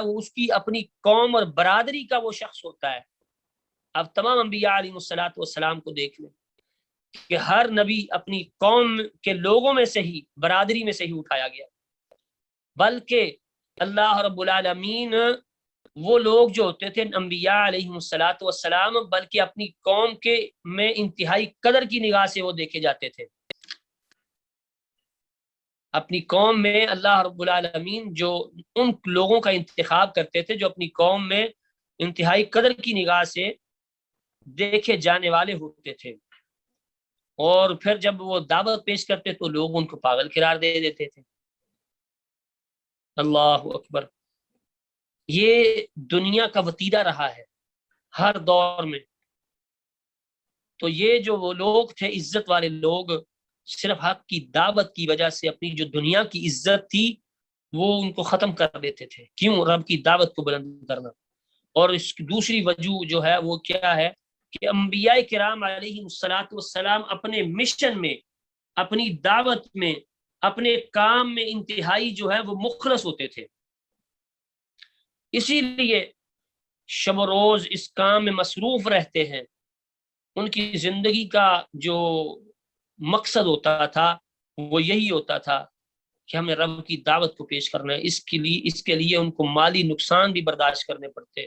Speaker 1: وہ اس کی اپنی قوم اور برادری کا وہ شخص ہوتا ہے۔ اب تمام انبیاء علیہ السلام کو دیکھ لیں کہ ہر نبی اپنی قوم کے لوگوں میں سے ہی، برادری میں سے ہی اٹھایا گیا، بلکہ اللہ رب العالمین وہ لوگ جو ہوتے تھے انبیاء علیہ السلام بلکہ اپنی قوم کے میں انتہائی قدر کی نگاہ سے وہ دیکھے جاتے تھے۔ اپنی قوم میں اللہ رب العالمین جو ان لوگوں کا انتخاب کرتے تھے جو اپنی قوم میں انتہائی قدر کی نگاہ سے دیکھے جانے والے ہوتے تھے، اور پھر جب وہ دعوت پیش کرتے تو لوگ ان کو پاگل قرار دے دیتے تھے۔ اللہ اکبر۔ یہ دنیا کا وتیرہ رہا ہے ہر دور میں۔ تو یہ جو وہ لوگ تھے عزت والے لوگ، صرف حق کی دعوت کی وجہ سے اپنی جو دنیا کی عزت تھی وہ ان کو ختم کر دیتے تھے۔ کیوں؟ رب کی دعوت کو بلند کرنا۔ اور اس کی دوسری وجہ جو ہے وہ کیا ہے کہ انبیاء کرام علیہ السلام اپنے مشن میں، اپنی دعوت میں، اپنے کام میں انتہائی جو ہے وہ مخلص ہوتے تھے۔ اسی لیے شب و روز اس کام میں مصروف رہتے ہیں۔ ان کی زندگی کا جو مقصد ہوتا تھا وہ یہی ہوتا تھا کہ ہمیں رب کی دعوت کو پیش کرنا ہے۔ اس کے لیے ان کو مالی نقصان بھی برداشت کرنے پڑتے،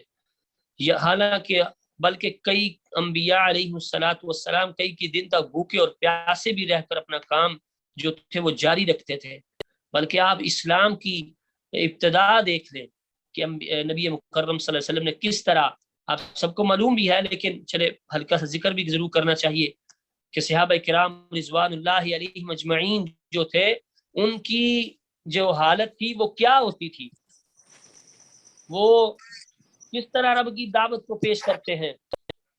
Speaker 1: حالانکہ بلکہ کئی انبیاء علیہ السلام کئی دن تک بھوکے اور پیاسے بھی رہ کر اپنا کام جو تھے وہ جاری رکھتے تھے۔ بلکہ آپ اسلام کی ابتدا دیکھ لیں کہ نبی مکرم صلی اللہ علیہ وسلم نے کس طرح، آپ سب کو معلوم بھی ہے لیکن چلے ہلکا سا ذکر بھی ضرور کرنا چاہیے کہ صحابہ کرام رضوان اللہ علیہم اجمعین جو تھے ان کی جو حالت تھی وہ کیا ہوتی تھی، وہ کس طرح رب کی دعوت کو پیش کرتے ہیں،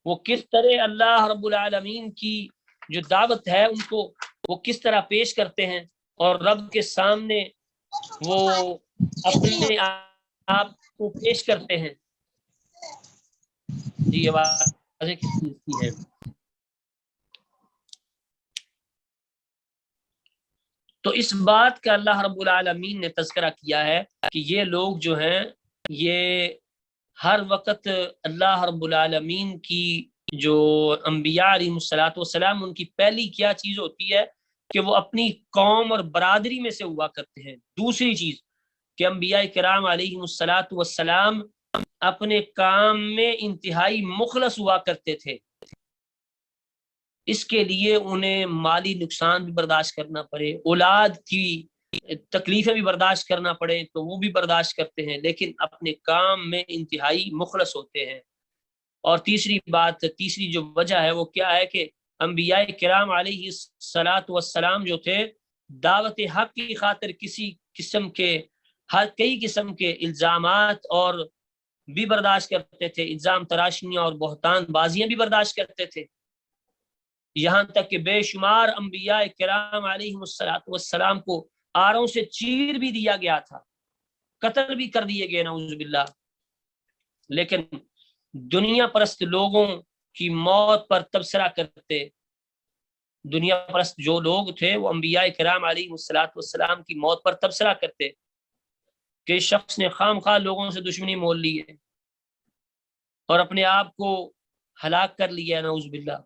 Speaker 1: وہ کس طرح اللہ رب العالمین کی جو دعوت ہے ان کو وہ کس طرح پیش کرتے ہیں، اور رب کے سامنے وہ اپنے آپ کو پیش کرتے ہیں۔ جی آوازیں کتنی ہیں۔ تو اس بات کا اللہ رب العالمین نے تذکرہ کیا ہے کہ یہ لوگ جو ہیں یہ ہر وقت اللہ رب العالمین کی جو انبیاء علیہ السلام ان کی پہلی کیا چیز ہوتی ہے کہ وہ اپنی قوم اور برادری میں سے ہوا کرتے ہیں۔ دوسری چیز کہ انبیاء کرام علیہ السلام اپنے کام میں انتہائی مخلص ہوا کرتے تھے۔ اس کے لیے انہیں مالی نقصان بھی برداشت کرنا پڑے، اولاد کی تکلیفیں بھی برداشت کرنا پڑے تو وہ بھی برداشت کرتے ہیں، لیکن اپنے کام میں انتہائی مخلص ہوتے ہیں۔ اور تیسری جو وجہ ہے وہ کیا ہے کہ انبیاء کرام علیہ السلام جو تھے دعوت حق کی خاطر کئی قسم کے الزامات اور بھی برداشت کرتے تھے، الزام تراشیاں اور بہتان بازیاں بھی برداشت کرتے تھے، یہاں تک کہ بے شمار انبیاء کرام علیہ السلام کو آروں سے چیر بھی دیا گیا تھا، قتل بھی کر دیے گئے نعوذ باللہ، لیکن دنیا پرست لوگوں کی موت پر تبصرہ کرتے، دنیا پرست جو لوگ تھے وہ انبیاء کرام علیہ الصلوۃ والسلام کی موت پر تبصرہ کرتے کہ اس شخص نے خام خواہ لوگوں سے دشمنی مول لی ہے اور اپنے آپ کو ہلاک کر لیا ہے نعوذ باللہ،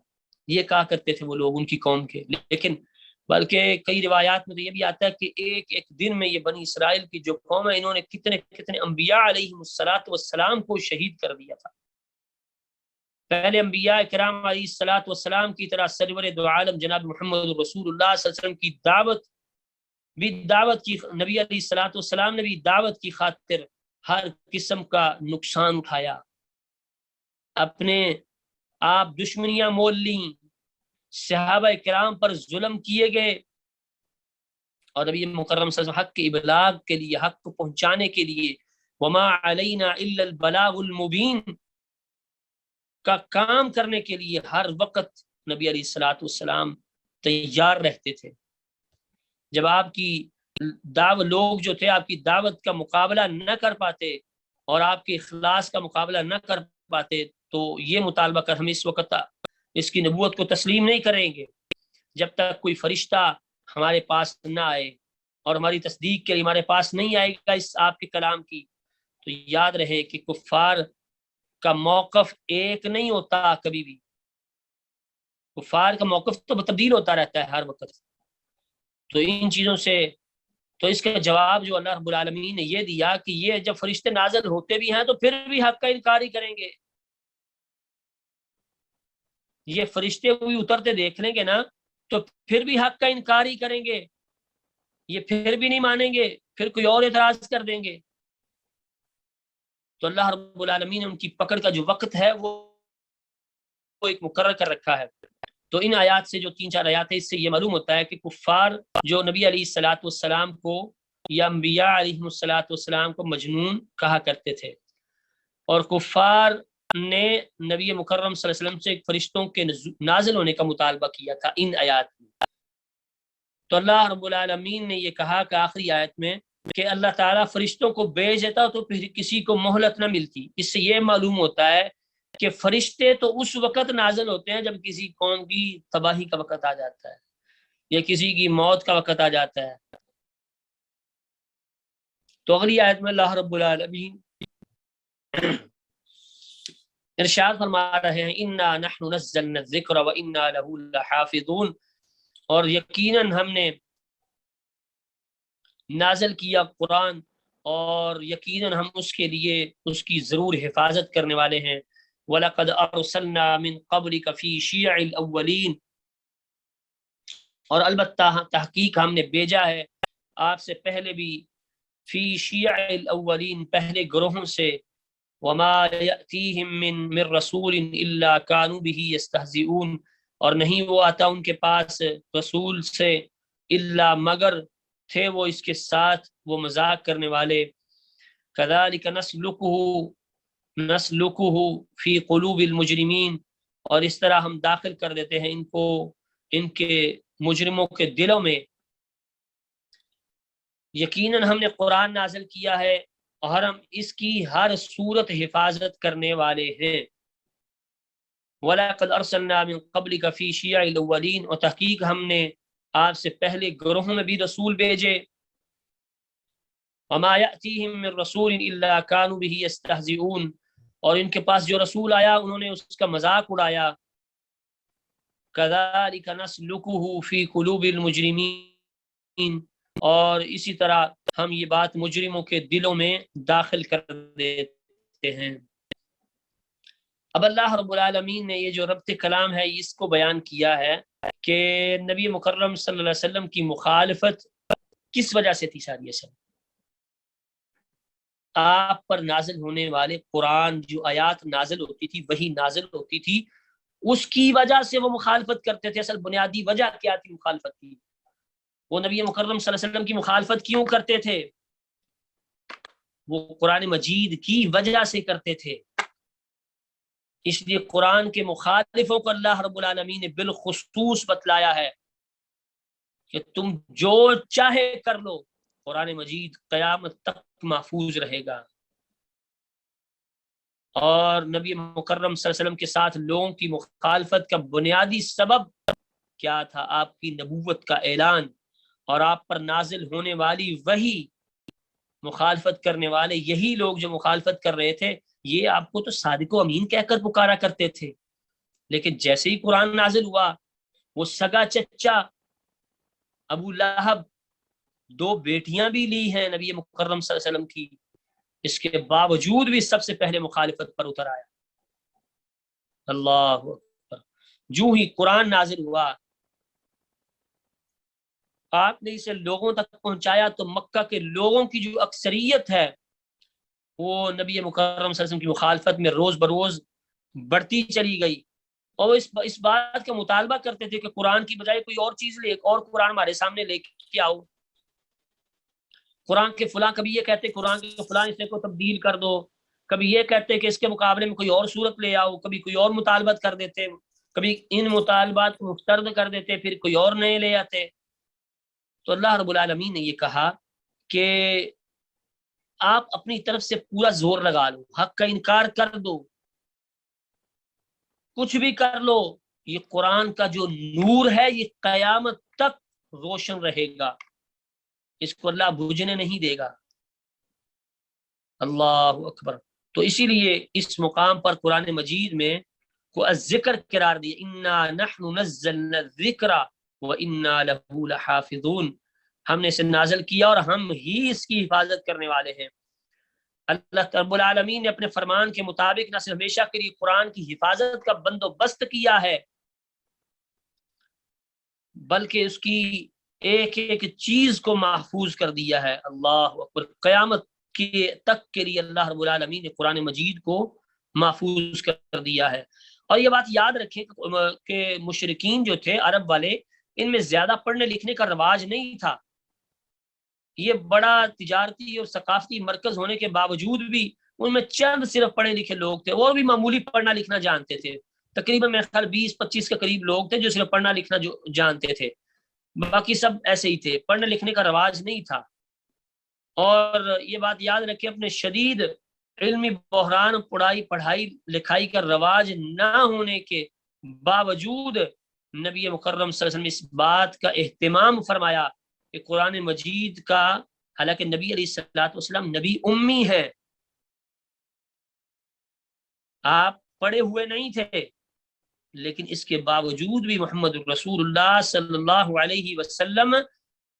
Speaker 1: یہ کہا کرتے تھے وہ لوگ ان کی قوم کے۔ لیکن بلکہ کئی روایات میں تو یہ بھی آتا ہے کہ ایک ایک دن میں یہ بنی اسرائیل کی جو قوم ہے انہوں نے کتنے کتنے انبیاء علیہ الصلوۃ والسلام کو شہید کر دیا تھا۔ پہلے انبیاء کرام علیہ الصلوۃ والسلام کی طرح سرور دو عالم جناب محمد رسول اللہ صلی اللہ علیہ وسلم کی دعوت کی نبی علیہ الصلوۃ والسلام نے بھی دعوت کی خاطر ہر قسم کا نقصان اٹھایا، اپنے آپ دشمنیاں مول لیں، صحابہ کرام پر ظلم کیے گئے، اور نبی مکرم صلی اللہ علیہ وسلم حق کے ابلاغ کے لیے، حق کو پہنچانے کے لیے وما علینا الا البلاغ المبین کا کام کرنے کے لیے ہر وقت نبی علیہ الصلوۃ والسلام تیار رہتے تھے۔ جب آپ کی لوگ جو تھے آپ کی دعوت کا مقابلہ نہ کر پاتے اور آپ کے اخلاص کا مقابلہ نہ کر پاتے تو یہ مطالبہ کر ہم اس وقت اس کی نبوت کو تسلیم نہیں کریں گے جب تک کوئی فرشتہ ہمارے پاس نہ آئے اور ہماری تصدیق کے لیے ہمارے پاس نہیں آئے گا اس آپ کے کلام کی۔ تو یاد رہے کہ کفار کا موقف ایک نہیں ہوتا، کبھی بھی کفار کا موقف تو تبدیل ہوتا رہتا ہے ہر وقت۔ تو ان چیزوں سے تو اس کا جواب جو اللہ رب العالمین نے یہ دیا کہ یہ جب فرشتے نازل ہوتے بھی ہیں تو پھر بھی حق کا انکار ہی کریں گے۔ یہ فرشتے ہوئی اترتے دیکھ لیں گے نا تو پھر بھی حق کا انکار ہی کریں گے، یہ پھر بھی نہیں مانیں گے، پھر کوئی اور اعتراض کر دیں گے۔ تو اللہ رب العالمین نے ان کی پکڑ کا جو وقت ہے وہ ایک مقرر کر رکھا ہے۔ تو ان آیات سے جو 3-4 آیات ہیں اس سے یہ معلوم ہوتا ہے کہ کفار جو نبی علیہ الصلوۃ والسلام کو یا انبیاء علیہ الصلوۃ والسلام کو مجنون کہا کرتے تھے، اور کفار نے نبی مکرم صلی اللہ علیہ وسلم سے فرشتوں کے نازل ہونے کا مطالبہ کیا تھا ان آیات میں۔ تو اللہ رب العالمین نے یہ کہا کہ آخری آیت میں کہ اللہ تعالیٰ فرشتوں کو بھیج دیتا تو پھر کسی کو مہلت نہ ملتی۔ اس سے یہ معلوم ہوتا ہے کہ فرشتے تو اس وقت نازل ہوتے ہیں جب کسی قوم کی تباہی کا وقت آ جاتا ہے یا کسی کی موت کا وقت آ جاتا ہے۔ تو اگلی آیت میں اللہ رب العالمین ارشاد فرما رہے ہیں انا نحن نزلنا الذکر وانا له لحافظون، اور یقیناً ہم نے نازل کیا قرآن اور یقیناً ہم اس کے لیے اس کی ضرور حفاظت کرنے والے ہیں۔ وَلَقَدْ أَرْسَلْنَا مِن قَبْلِكَ فِي شِيَعِ الْأَوَّلِينَ، اور البتہ تحقیق ہم نے بھیجا ہے آپ سے پہلے بھی فی شیع الاولین پہلے گروہوں سے، وما یأتیہم من رسول الا کانوا بہ یستہزئون، اور نہیں وہ آتا ان کے پاس رسول سے الا مگر تھے وہ اس کے ساتھ وہ مذاق کرنے والے۔ کذالک نسلکہ فی قلوب المجرمین، اور اس طرح ہم داخل کر دیتے ہیں ان کو ان کے مجرموں کے دلوں میں۔ یقیناً ہم نے قرآن نازل کیا ہے اور ہم اس کی ہر صورت حفاظت کرنے والے ہیں۔ وَلَقَدْ أَرْسَلْنَا مِن قَبْلِكَ فِي شِيَعِ الْأَوَّلِينَ، اور تحقیق ہم نے آپ سے پہلے گروہوں میں بھی رسول بھیجے۔ وَمَا يَأْتِيهِم مِّن رَّسُولٍ إِلَّا كَانُوا بِهِ يَسْتَهْزِئُونَ، اور ان کے پاس جو رسول آیا انہوں نے اس کا مذاق اڑایا۔ كَذَلِكَ نَسْلُكُهُ فِي قُلُوبِ الْمُجْرِمِينَ، اور اسی طرح ہم یہ بات مجرموں کے دلوں میں داخل کر دیتے ہیں۔ اب اللہ رب العالمین نے یہ جو ربط کلام ہے اس کو بیان کیا ہے کہ نبی مکرم صلی اللہ علیہ وسلم کی مخالفت کس وجہ سے تھی ساری اصل۔ آپ پر نازل ہونے والے قرآن جو آیات نازل ہوتی تھی وہی نازل ہوتی تھی، اس کی وجہ سے وہ مخالفت کرتے تھے۔ اصل بنیادی وجہ کیا تھی مخالفت کی؟ وہ نبی مکرم صلی اللہ علیہ وسلم کی مخالفت کیوں کرتے تھے؟ وہ قرآن مجید کی وجہ سے کرتے تھے۔ اس لیے قرآن کے مخالفوں کو اللہ رب العالمین نے بالخصوص بتلایا ہے کہ تم جو چاہے کر لو، قرآن مجید قیامت تک محفوظ رہے گا۔ اور نبی مکرم صلی اللہ علیہ وسلم کے ساتھ لوگوں کی مخالفت کا بنیادی سبب کیا تھا؟ آپ کی نبوت کا اعلان اور آپ پر نازل ہونے والی وحی۔ مخالفت کرنے والے یہی لوگ جو مخالفت کر رہے تھے، یہ آپ کو تو صادق و امین کہہ کر پکارا کرتے تھے، لیکن جیسے ہی قرآن نازل ہوا، وہ سگا چچا ابو لہب، 2 بیٹیاں بھی لی ہیں نبی مکرم صلی اللہ علیہ وسلم کی، اس کے باوجود بھی سب سے پہلے مخالفت پر اتر آیا۔ اللہ اکبر۔ جو ہی قرآن نازل ہوا، آپ نے اسے لوگوں تک پہنچایا تو مکہ کے لوگوں کی جو اکثریت ہے وہ نبی مکرم صلی اللہ علیہ وسلم کی مخالفت میں روز بروز بڑھتی چلی گئی، اور وہ اس بات کا مطالبہ کرتے تھے کہ قرآن کی بجائے کوئی اور چیز لے، اور قرآن ہمارے سامنے لے کے آؤ۔ قرآن کے فلاں، کبھی یہ کہتے قرآن کے فلاں حصے کو تبدیل کر دو، کبھی یہ کہتے کہ اس کے مقابلے میں کوئی اور صورت لے آؤ، کبھی کوئی اور مطالبات کر دیتے، کبھی ان مطالبات کو مسترد کر دیتے، پھر کوئی اور نئے لے آتے۔ تو اللہ رب العالمین نے یہ کہا کہ آپ اپنی طرف سے پورا زور لگا لو، حق کا انکار کر دو، کچھ بھی کر لو، یہ قرآن کا جو نور ہے یہ قیامت تک روشن رہے گا، اس کو اللہ بجھنے نہیں دے گا۔ اللہ اکبر۔ تو اسی لیے اس مقام پر قرآن مجید میں کو ذکر قرار دیا، انا نحن نزلنا الذکر وانا له لحافظون، ہم نے اسے نازل کیا اور ہم ہی اس کی حفاظت کرنے والے ہیں۔ اللہ رب العالمین نے اپنے فرمان کے مطابق نہ صرف ہمیشہ کے لیے قرآن کی حفاظت کا بندوبست کیا ہے، بلکہ اس کی ایک ایک چیز کو محفوظ کر دیا ہے۔ اللہ اکبر۔ قیامت کے تک کے لیے اللہ رب العالمین نے قرآن مجید کو محفوظ کر دیا ہے۔ اور یہ بات یاد رکھیں کہ مشرکین جو تھے عرب والے، ان میں زیادہ پڑھنے لکھنے کا رواج نہیں تھا، یہ بڑا تجارتی اور ثقافتی مرکز ہونے کے باوجود بھی ان میں چند صرف پڑھے لکھے لوگ تھے، اور بھی معمولی پڑھنا لکھنا جانتے تھے، تقریباً میرے خیال 20-25 کے قریب لوگ تھے جو صرف پڑھنا لکھنا جو جانتے تھے، باقی سب ایسے ہی تھے، پڑھنے لکھنے کا رواج نہیں تھا۔ اور یہ بات یاد رکھیں، اپنے شدید علمی بحران، پڑھائی لکھائی کا رواج نہ ہونے کے باوجود نبی مکرم صلی اللہ علیہ وسلم اس بات کا اہتمام فرمایا کہ قرآن مجید کا، حالانکہ نبی علیہ الصلوۃ والسلام نبی امی ہے، آپ پڑھے ہوئے نہیں تھے، لیکن اس کے باوجود بھی محمد رسول اللہ صلی اللہ علیہ وسلم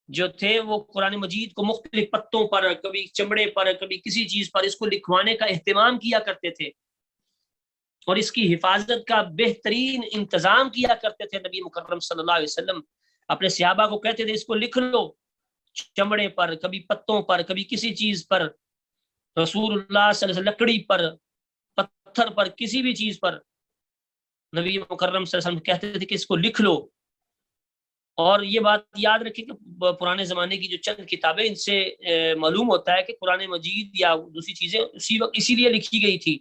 Speaker 1: جو تھے وہ قرآن مجید کو مختلف پتوں پر، کبھی چمڑے پر، کبھی کسی چیز پر اس کو لکھوانے کا اہتمام کیا کرتے تھے، اور اس کی حفاظت کا بہترین انتظام کیا کرتے تھے۔ نبی مکرم صلی اللہ علیہ وسلم اپنے صحابہ کو کہتے تھے اس کو لکھ لو، چمڑے پر، کبھی پتوں پر، کبھی کسی چیز پر، رسول اللہ صلی اللہ علیہ وسلم لکڑی پر، پتھر پر، کسی بھی چیز پر نبی مکرم صلی اللہ علیہ وسلم کہتے تھے کہ اس کو لکھ لو۔ اور یہ بات یاد رکھیں کہ پرانے زمانے کی جو چند کتابیں، ان سے معلوم ہوتا ہے کہ قرآن مجید یا دوسری چیزیں اسی وقت اسی لیے لکھی گئی تھی۔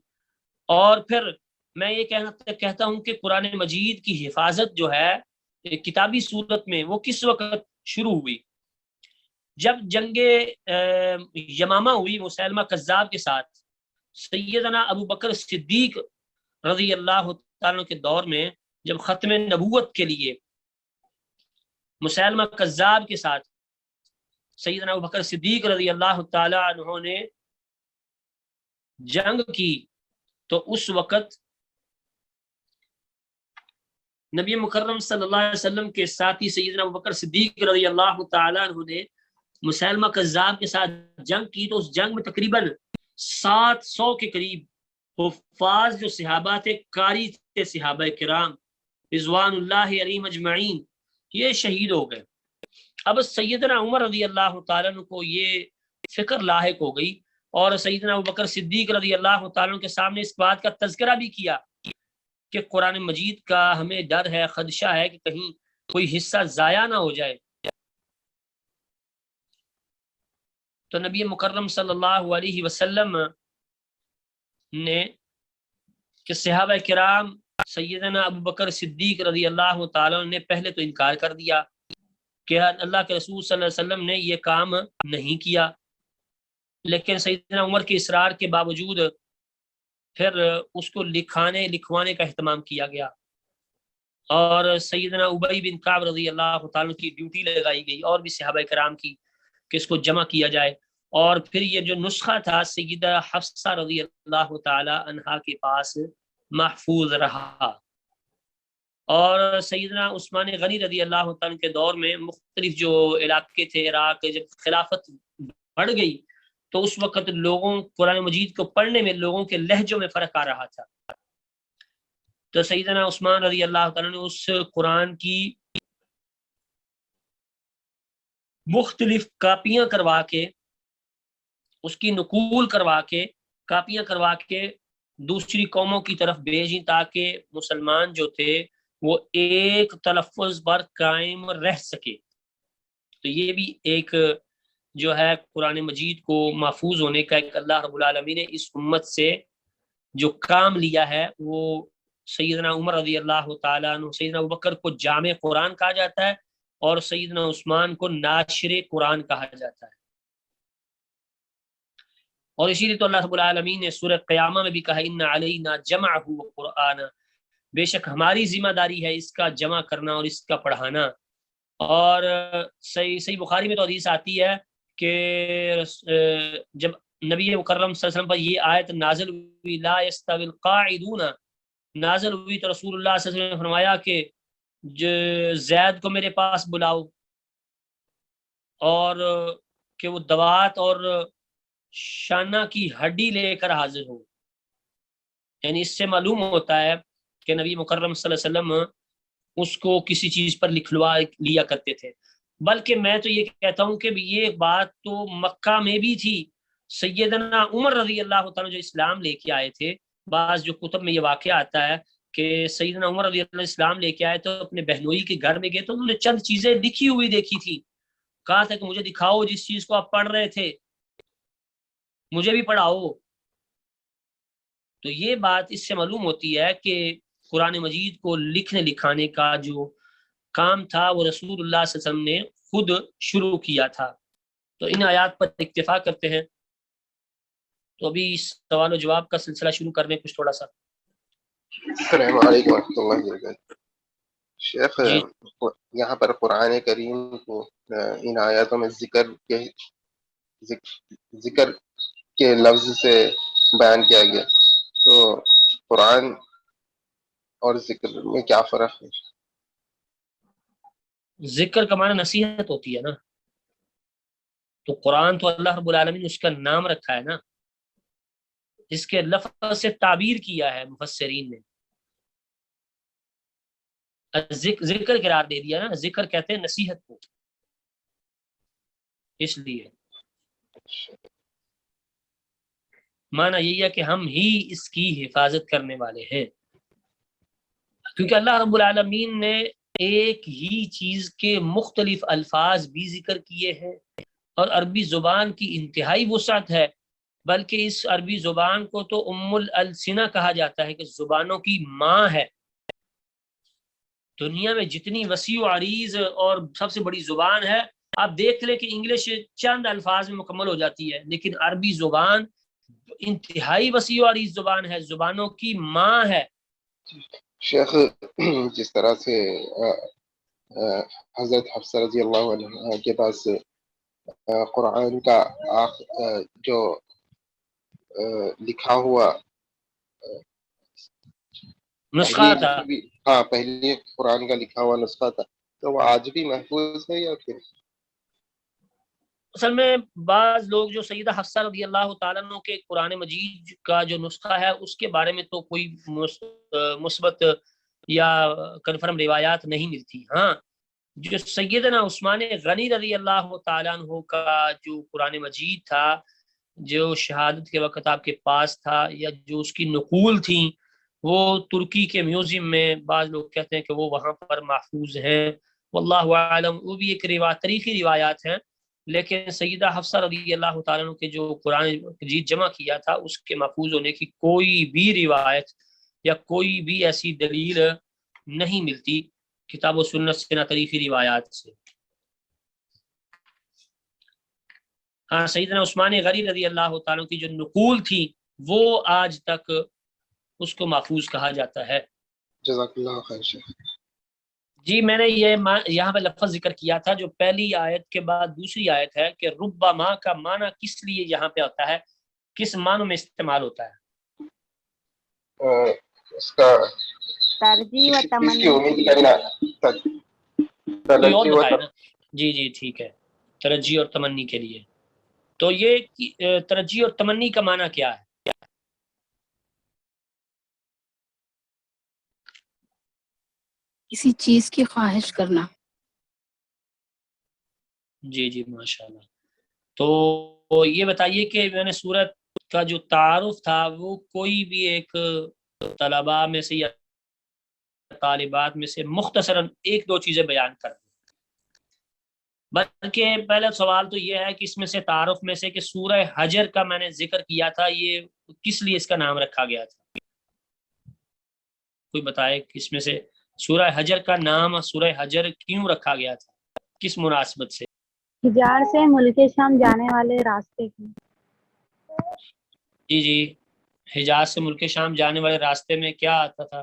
Speaker 1: اور پھر میں یہ کہتا ہوں کہ قرآن مجید کی حفاظت جو ہے کتابی صورت میں وہ کس وقت شروع ہوئی؟ جب جنگ یمامہ ہوئی مسیلمہ کذاب کے ساتھ، سیدنا ابو بکر صدیق رضی اللہ تعالیٰ کے دور میں جب ختم نبوت کے لیے مسیلمہ کذاب کے ساتھ سیدنا ابو بکر صدیق رضی اللہ تعالیٰ عنہ نے جنگ کی، تو اس وقت نبی مکرم صلی اللہ علیہ وسلم کے ساتھی سیدنا ابو بکر صدیق رضی اللہ تعالیٰ عنہ نے مسیلمہ کذاب کے ساتھ جنگ کی، تو اس جنگ میں تقریباً 700 کے قریب حفاظ جو صحابہ تھے، قاری تھے، صحابہ کرام رضوان اللہ علیہم اجمعین، یہ شہید ہو گئے۔ اب سیدنا عمر رضی اللہ تعالیٰ عنہ کو یہ فکر لاحق ہو گئی، اور سیدنا ابوبکر صدیق رضی اللہ تعالیٰ عنہ کے سامنے اس بات کا تذکرہ بھی کیا کہ قرآن مجید کا ہمیں ڈر ہے، خدشہ ہے کہ کہیں کوئی حصہ ضائع نہ ہو جائے۔ تو نبی مکرم صلی اللہ علیہ وسلم نے کہ صحابہ کرام سیدنا ابوبکر صدیق رضی اللہ تعالیٰ عنہ نے پہلے تو انکار کر دیا کہ اللہ کے رسول صلی اللہ علیہ وسلم نے یہ کام نہیں کیا، لیکن سیدنا عمر کے اصرار کے باوجود پھر اس کو لکھوانے کا اہتمام کیا گیا، اور سیدنا ابی بن کعب رضی اللہ تعالیٰ کی ڈیوٹی لگائی گئی اور بھی صحابہ کرام کی کہ اس کو جمع کیا جائے، اور پھر یہ جو نسخہ تھا سیدہ حفصہ رضی اللہ تعالی عنہا کے پاس محفوظ رہا۔ اور سیدنا عثمان غنی رضی اللہ تعالیٰ کے دور میں مختلف جو علاقے تھے عراق، جب خلافت بڑھ گئی تو اس وقت لوگوں قرآن مجید کو پڑھنے میں لوگوں کے لہجوں میں فرق آ رہا تھا، تو سیدنا عثمان رضی اللہ تعالیٰ نے اس قرآن کی مختلف کاپیاں کروا کے، اس کی نقول کروا کے، کاپیاں کروا کے دوسری قوموں کی طرف بھیجیں تاکہ مسلمان جو تھے وہ ایک تلفظ پر قائم رہ سکے۔ تو یہ بھی ایک جو ہے قرآن مجید کو محفوظ ہونے کا ایک اللہ رب العالمین نے اس امت سے جو کام لیا ہے، وہ سیدنا عمر رضی اللہ تعالیٰ عنہ، سیدنا ابوبکر کو جامع قرآن کہا جاتا ہے اور سیدنا عثمان کو ناشر قرآن کہا جاتا ہے۔ اور اسی لیے تو اللہ رب العالمین نے سورہ قیامہ میں بھی کہا ان علینا جمعہ وقرآن، بے شک ہماری ذمہ داری ہے اس کا جمع کرنا اور اس کا پڑھانا۔ اور صحیح بخاری میں تو حدیث آتی ہے کہ جب نبی مکرم صلی اللہ علیہ وسلم پر یہ آیت نازل ہوئی لا یستوی القاعدون نازل ہوئی، تو رسول اللہ صلی اللہ علیہ وسلم نے فرمایا کہ زید کو میرے پاس بلاؤ، اور کہ وہ دوات اور شانہ کی ہڈی لے کر حاضر ہو۔ یعنی اس سے معلوم ہوتا ہے کہ نبی مکرم صلی اللہ علیہ وسلم اس کو کسی چیز پر لکھلوا لیا کرتے تھے۔ بلکہ میں تو یہ کہتا ہوں کہ یہ بات تو مکہ میں بھی تھی، سیدنا عمر رضی اللہ تعالیٰ جو اسلام لے کے آئے تھے، بعض جو کتب میں یہ واقعہ آتا ہے کہ سیدنا عمر رضی اللہ اسلام لے کے آئے تو اپنے بہنوئی کے گھر میں گئے تو انہوں نے چند چیزیں لکھی ہوئی دیکھی تھی، کہا تھا کہ مجھے دکھاؤ جس چیز کو آپ پڑھ رہے تھے مجھے بھی پڑھاؤ۔ تو یہ بات اس سے معلوم ہوتی ہے کہ قرآن مجید کو لکھنے لکھانے کا جو کام تھا وہ رسول اللہ صلی اللہ علیہ وسلم نے خود شروع کیا تھا۔ تو ان آیات پر اکتفا کرتے ہیں۔ تو ابھی سوال و جواب کا سلسلہ شروع کرنے کچھ تھوڑا سا۔
Speaker 2: السلام علیکم ورحمۃ اللہ وبرکاتہ۔ شیخ
Speaker 1: جی
Speaker 2: یہاں پر قرآن کریم کو ان آیاتوں میں ذکر کے لفظ سے بیان کیا گیا، تو قرآن اور ذکر میں کیا فرق ہے؟
Speaker 1: ذکر کا معنی نصیحت ہوتی ہے نا، تو قرآن تو اللہ رب العالمین نے اس کا نام رکھا ہے نا، اس کے لفظ سے تعبیر کیا ہے مفسرین نے، ذکر قرار دے دیا نا، ذکر کہتے ہیں نصیحت کو، اس لیے معنی یہی ہے کہ ہم ہی اس کی حفاظت کرنے والے ہیں، کیونکہ اللہ رب العالمین نے ایک ہی چیز کے مختلف الفاظ بھی ذکر کیے ہیں، اور عربی زبان کی انتہائی وسعت ہے، بلکہ اس عربی زبان کو تو ام الالسنہ کہا جاتا ہے کہ زبانوں کی ماں ہے۔ دنیا میں جتنی وسیع و عریض اور سب سے بڑی زبان ہے، آپ دیکھ لیں کہ انگلش چند الفاظ میں مکمل ہو جاتی ہے، لیکن عربی زبان انتہائی وسیع و عریض زبان ہے، زبانوں کی ماں ہے۔
Speaker 2: شیخ جس طرح سے حضرت حفصہ رضی اللہ عنہ کے پاس قرآن کا جو لکھا ہوا
Speaker 1: نسخہ تھا،
Speaker 2: پہلے قرآن کا لکھا ہوا نسخہ تھا، تو وہ آج بھی محفوظ ہے یا پھر؟
Speaker 1: اصل میں بعض لوگ جو سیدہ حفصہ رضی اللہ تعالیٰ عنہ کے قرآن مجید کا جو نسخہ ہے اس کے بارے میں تو کوئی مثبت یا کنفرم روایات نہیں ملتی۔ ہاں، جو سیدنا عثمان غنی رضی اللہ تعالیٰ عنہ کا جو قرآن مجید تھا، جو شہادت کے وقت آپ کے پاس تھا، یا جو اس کی نقول تھیں، وہ ترکی کے میوزیم میں بعض لوگ کہتے ہیں کہ وہ وہاں پر محفوظ ہیں، واللہ عالم، وہ بھی ایک تاریخی روایات ہیں، لیکن سیدہ حفصہ رضی اللہ تعالیٰ عنہ کے جو قرآن مجید جمع کیا تھا اس کے محفوظ ہونے کی کوئی بھی روایت یا کوئی بھی ایسی دلیل نہیں ملتی کتاب و سنت سے نہ تاریخی روایات سے۔ ہاں سیدنا عثمان غنی رضی اللہ تعالیٰ کی جو نقول تھی وہ آج تک اس کو محفوظ کہا جاتا ہے۔
Speaker 2: جزاک اللہ خیر شیخ۔
Speaker 1: جی میں نے یہ یہاں پہ لفظ ذکر کیا تھا جو پہلی آیت کے بعد دوسری آیت ہے کہ ربما کا معنی کس لیے یہاں پہ ہوتا ہے، کس معنوں میں استعمال ہوتا ہے؟
Speaker 2: اس کا
Speaker 3: ترجیح و
Speaker 2: اس کی
Speaker 3: تمنی
Speaker 2: امید کرنا،
Speaker 1: کوئی اور
Speaker 2: ترجیح و
Speaker 1: بتائے نا۔ جی جی ٹھیک ہے، ترجیح اور تمنی کے لیے۔ تو یہ ترجیح اور تمنی کا معنی کیا ہے؟
Speaker 3: کسی چیز کی خواہش کرنا۔
Speaker 1: جی جی ماشاءاللہ۔ تو یہ بتائیے کہ میں نے سورت کا جو تعارف تھا وہ کوئی بھی ایک طلباء میں سے یا طالبات میں سے مختصراً ایک دو چیزیں بیان کر دیں۔ بلکہ پہلا سوال تو یہ ہے کہ اس میں سے تعارف میں سے کہ سورہ حجر کا میں نے ذکر کیا تھا، یہ کس لیے اس کا نام رکھا گیا تھا؟ کوئی بتائے کہ اس میں سے سورہ حجر کا نام سورہ حجر کیوں رکھا گیا تھا، کس مناسبت سے؟
Speaker 3: حجاز سے ملک شام جانے والے راستے کی۔
Speaker 1: جی جی، حجاز سے ملک شام جانے والے راستے میں کیا آتا تھا؟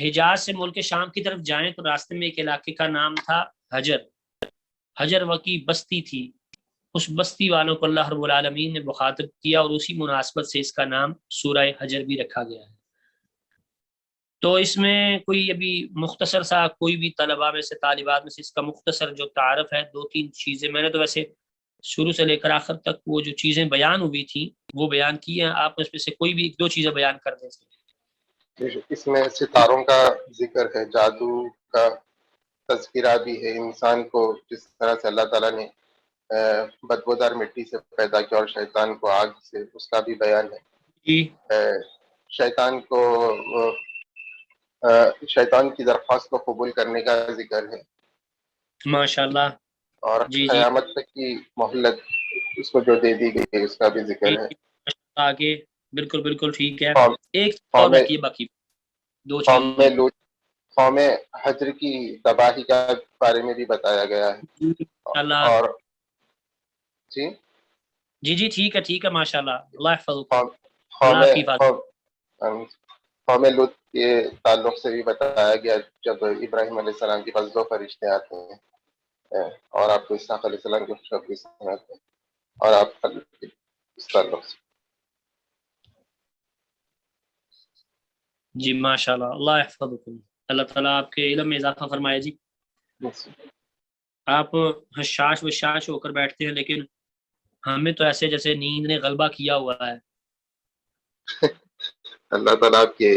Speaker 1: حجاز سے ملک شام کی طرف جائیں تو راستے میں ایک علاقے کا نام تھا حجر۔ حجر وکی بستی تھی، اس بستی والوں کو اللہ رب العالمین نے مخاطب کیا اور اسی مناسبت سے اس کا نام سورہ حجر بھی رکھا گیا ہے۔ تو اس میں کوئی ابھی مختصر سا کوئی بھی طلباء میں سے طالبات میں سے اس کا مختصر جو تعارف ہے، دو تین چیزیں میں نے تو ویسے شروع سے لے کر آخر تک وہ جو چیزیں بیان ہوئی تھیں وہ بیان کی ہیں، آپ اس میں سے کوئی بھی ایک دو چیزیں بیان کر دیں۔
Speaker 2: اس میں ستاروں کا ذکر ہے، جادو کا تذکرہ بھی ہے، انسان کو جس طرح سے اللہ تعالیٰ نے بدبودار مٹی سے پیدا کیا اور شیطان کو آگ سے، اس کا بھی بیان ہے۔
Speaker 1: جی
Speaker 2: شیطان کو شیطان کی درخواست کو قبول کرنے کا ذکر ہے،
Speaker 1: ماشاءاللہ۔
Speaker 2: اور
Speaker 1: جی جی
Speaker 2: قیامت تک کی مہلت اس کو جو دے دی گئی اس کا بھی ذکر ہے۔
Speaker 1: آگے بالکل بالکل ٹھیک ہے،
Speaker 2: قوم
Speaker 1: ایک اور رکھیے، باقی دو چیزیں۔
Speaker 2: قوم حجر کی تباہی کا بارے میں بھی بتایا گیا ہے،
Speaker 1: اللہ
Speaker 2: اور جی
Speaker 1: جی جی ٹھیک ہے ماشاءاللہ، اللہ حفظ
Speaker 2: قوم
Speaker 1: اللہ کی حفاظت۔
Speaker 2: قوم لوط کے تعلق سے بھی بتایا گیا، جب ابراہیم علیہ السلام کے پاس دو فرشتے آتے ہیں اور آپ کو اسحاق علیہ السلام کی خوشخبری سناتے ہیں، اور آپ اس تعلق سے۔
Speaker 1: جی ماشاءاللہ، اللہ حفظکم، اللہ تعالیٰ آپ کے علم میں اضافہ فرمائے۔ جی آپ حشاش وشاش ہو کر بیٹھتے ہیں، لیکن ہمیں تو ایسے جیسے نیند نے غلبہ کیا ہوا ہے۔
Speaker 2: اللہ تعالیٰ آپ کے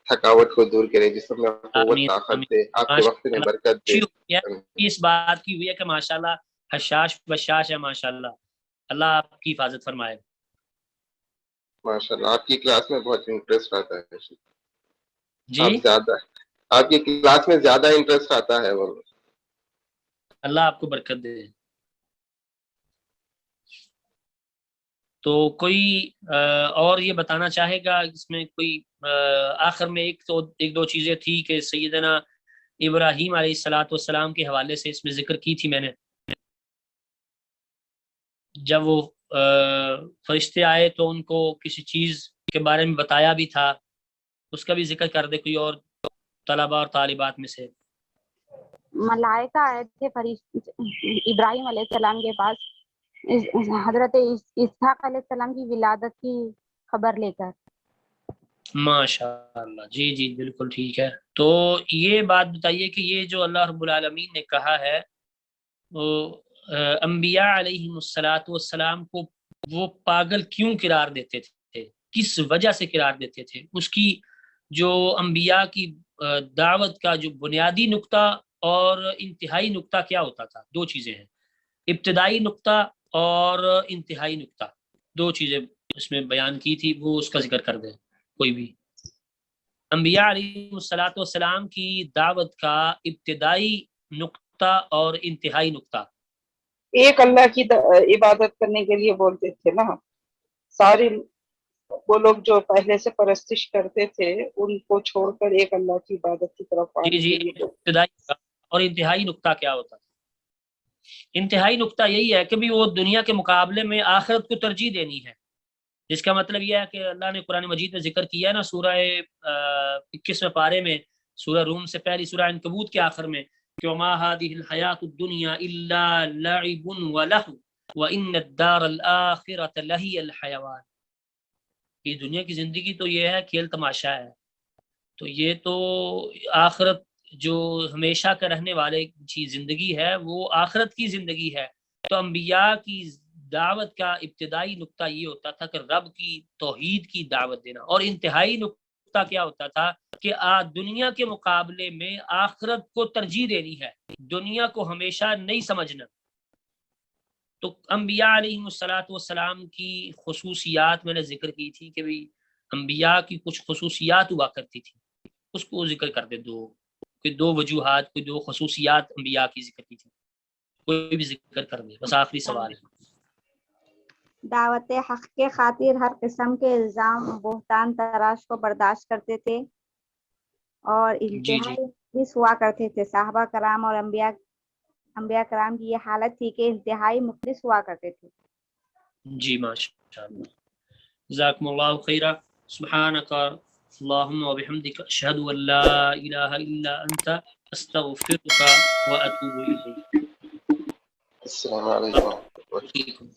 Speaker 2: تھکاوٹ کو دور کرے، جسم میں قوت
Speaker 1: آمین
Speaker 2: طاقت
Speaker 1: آمین۔
Speaker 2: دے، آپ کے وقت میں برکت دے۔
Speaker 1: اس بات کی ہوئی ہے کہ ماشاءاللہ حشاش وشاش ہے، ماشاءاللہ، اللہ آپ کی حفاظت فرمائے۔
Speaker 2: ماشاءاللہ آپ کی کلاس میں بہت انٹرسٹ آتا ہے،
Speaker 1: جی
Speaker 2: آپ کی کلاس میں زیادہ انٹرسٹ آتا ہے، وہ
Speaker 1: اللہ آپ کو برکت دے۔ تو کوئی اور یہ بتانا چاہے گا اس میں کوئی آخر میں ایک دو چیزیں تھی کہ سیدنا ابراہیم علیہ السلام کے حوالے سے اس میں ذکر کی تھی میں نے، جب وہ فرشتے آئے تو ان کو کسی چیز کے بارے میں بتایا بھی تھا، اس کا بھی ذکر کر دے کوئی اور طلباء اور طالبات میں سے۔
Speaker 3: ملائکہ آئے تھے ابراہیم علیہ السلام کے پاس حضرت اسحاق علیہ السلام کی ولادت کی خبر لے کر۔
Speaker 1: ماشاءاللہ، جی جی بالکل ٹھیک ہے۔ تو یہ بات بتائیے کہ یہ جو اللہ رب العالمین نے کہا ہے وہ انبیاء علیہ السلام کو وہ پاگل کیوں قرار دیتے تھے، کس وجہ سے قرار دیتے تھے؟ اس کی جو انبیاء کی دعوت کا جو بنیادی نقطہ اور انتہائی نقطہ کیا ہوتا تھا؟ دو چیزیں ہیں، ابتدائی نقطہ اور انتہائی نقطہ، دو چیزیں اس میں بیان کی تھی، وہ اس کا ذکر کر دیں کوئی بھی۔ انبیاء علیہ السلام کی دعوت کا ابتدائی نقطہ اور انتہائی نقطہ۔
Speaker 4: ایک اللہ کی عبادت کرنے کے لیے بولتے تھے نا، سارے وہ لوگ جو پہلے سے پرستش کرتے تھے ان کو چھوڑ کر ایک اللہ کی عبادت کی طرف آنے
Speaker 1: جی
Speaker 4: کے لیے
Speaker 1: ابتدائی اور انتہائی نقطہ کیا ہوتا ہے؟ انتہائی نقطہ یہی ہے کہ بھی وہ دنیا کے مقابلے میں آخرت کو ترجیح دینی ہے، جس کا مطلب یہ ہے کہ اللہ نے قرآن مجید میں ذکر کیا ہے نا سورہ 21 پارے میں، سورہ روم سے پہلی سورہ عنکبوت کے آخر میں کہ وما هذه الحیات الدنیا الا لعب ولهو وان الدار الاخرة لہی الحیوان، یہ دنیا کی زندگی تو یہ ہے کھیل تماشا ہے، تو یہ تو آخرت جو ہمیشہ کا رہنے والے چیز زندگی ہے وہ آخرت کی زندگی ہے۔ تو انبیاء کی دعوت کا ابتدائی نقطہ یہ ہوتا تھا کہ رب کی توحید کی دعوت دینا، اور انتہائی نقطہ کیا ہوتا تھا کہ دنیا کے مقابلے میں آخرت کو ترجیح دینی ہے، دنیا کو ہمیشہ نہیں سمجھنا۔ تو انبیاء علیہ السلام کی خصوصیات میں نے ذکر کی تھی کہ بھی انبیاء کی کچھ خصوصیات ہوا کرتی تھی، اس کو ذکر کر دے، دو وجوہات، کوئی دو خصوصیات انبیاء کی ذکر کی تھی، کوئی بھی ذکر کر دے، بس آخری سوال ہے۔
Speaker 3: دعوت حق کے خاطر ہر قسم کے الزام بہتان تراش کو برداشت کرتے تھے اور انتہائی مخلص ہوا کرتے تھے۔ صحابہ کرام اور انبیاء کرام کی یہ حالت تھی کہ انتہائی مخلص ہوا کرتے تھے۔
Speaker 1: جی ماشاء اللہ، جزاکم اللہ خیرہ، سبحانک اللہم وبحمدک اشہد ان لا الہ الا انت استغفرک واتوب الیک۔
Speaker 2: السلام علیکم۔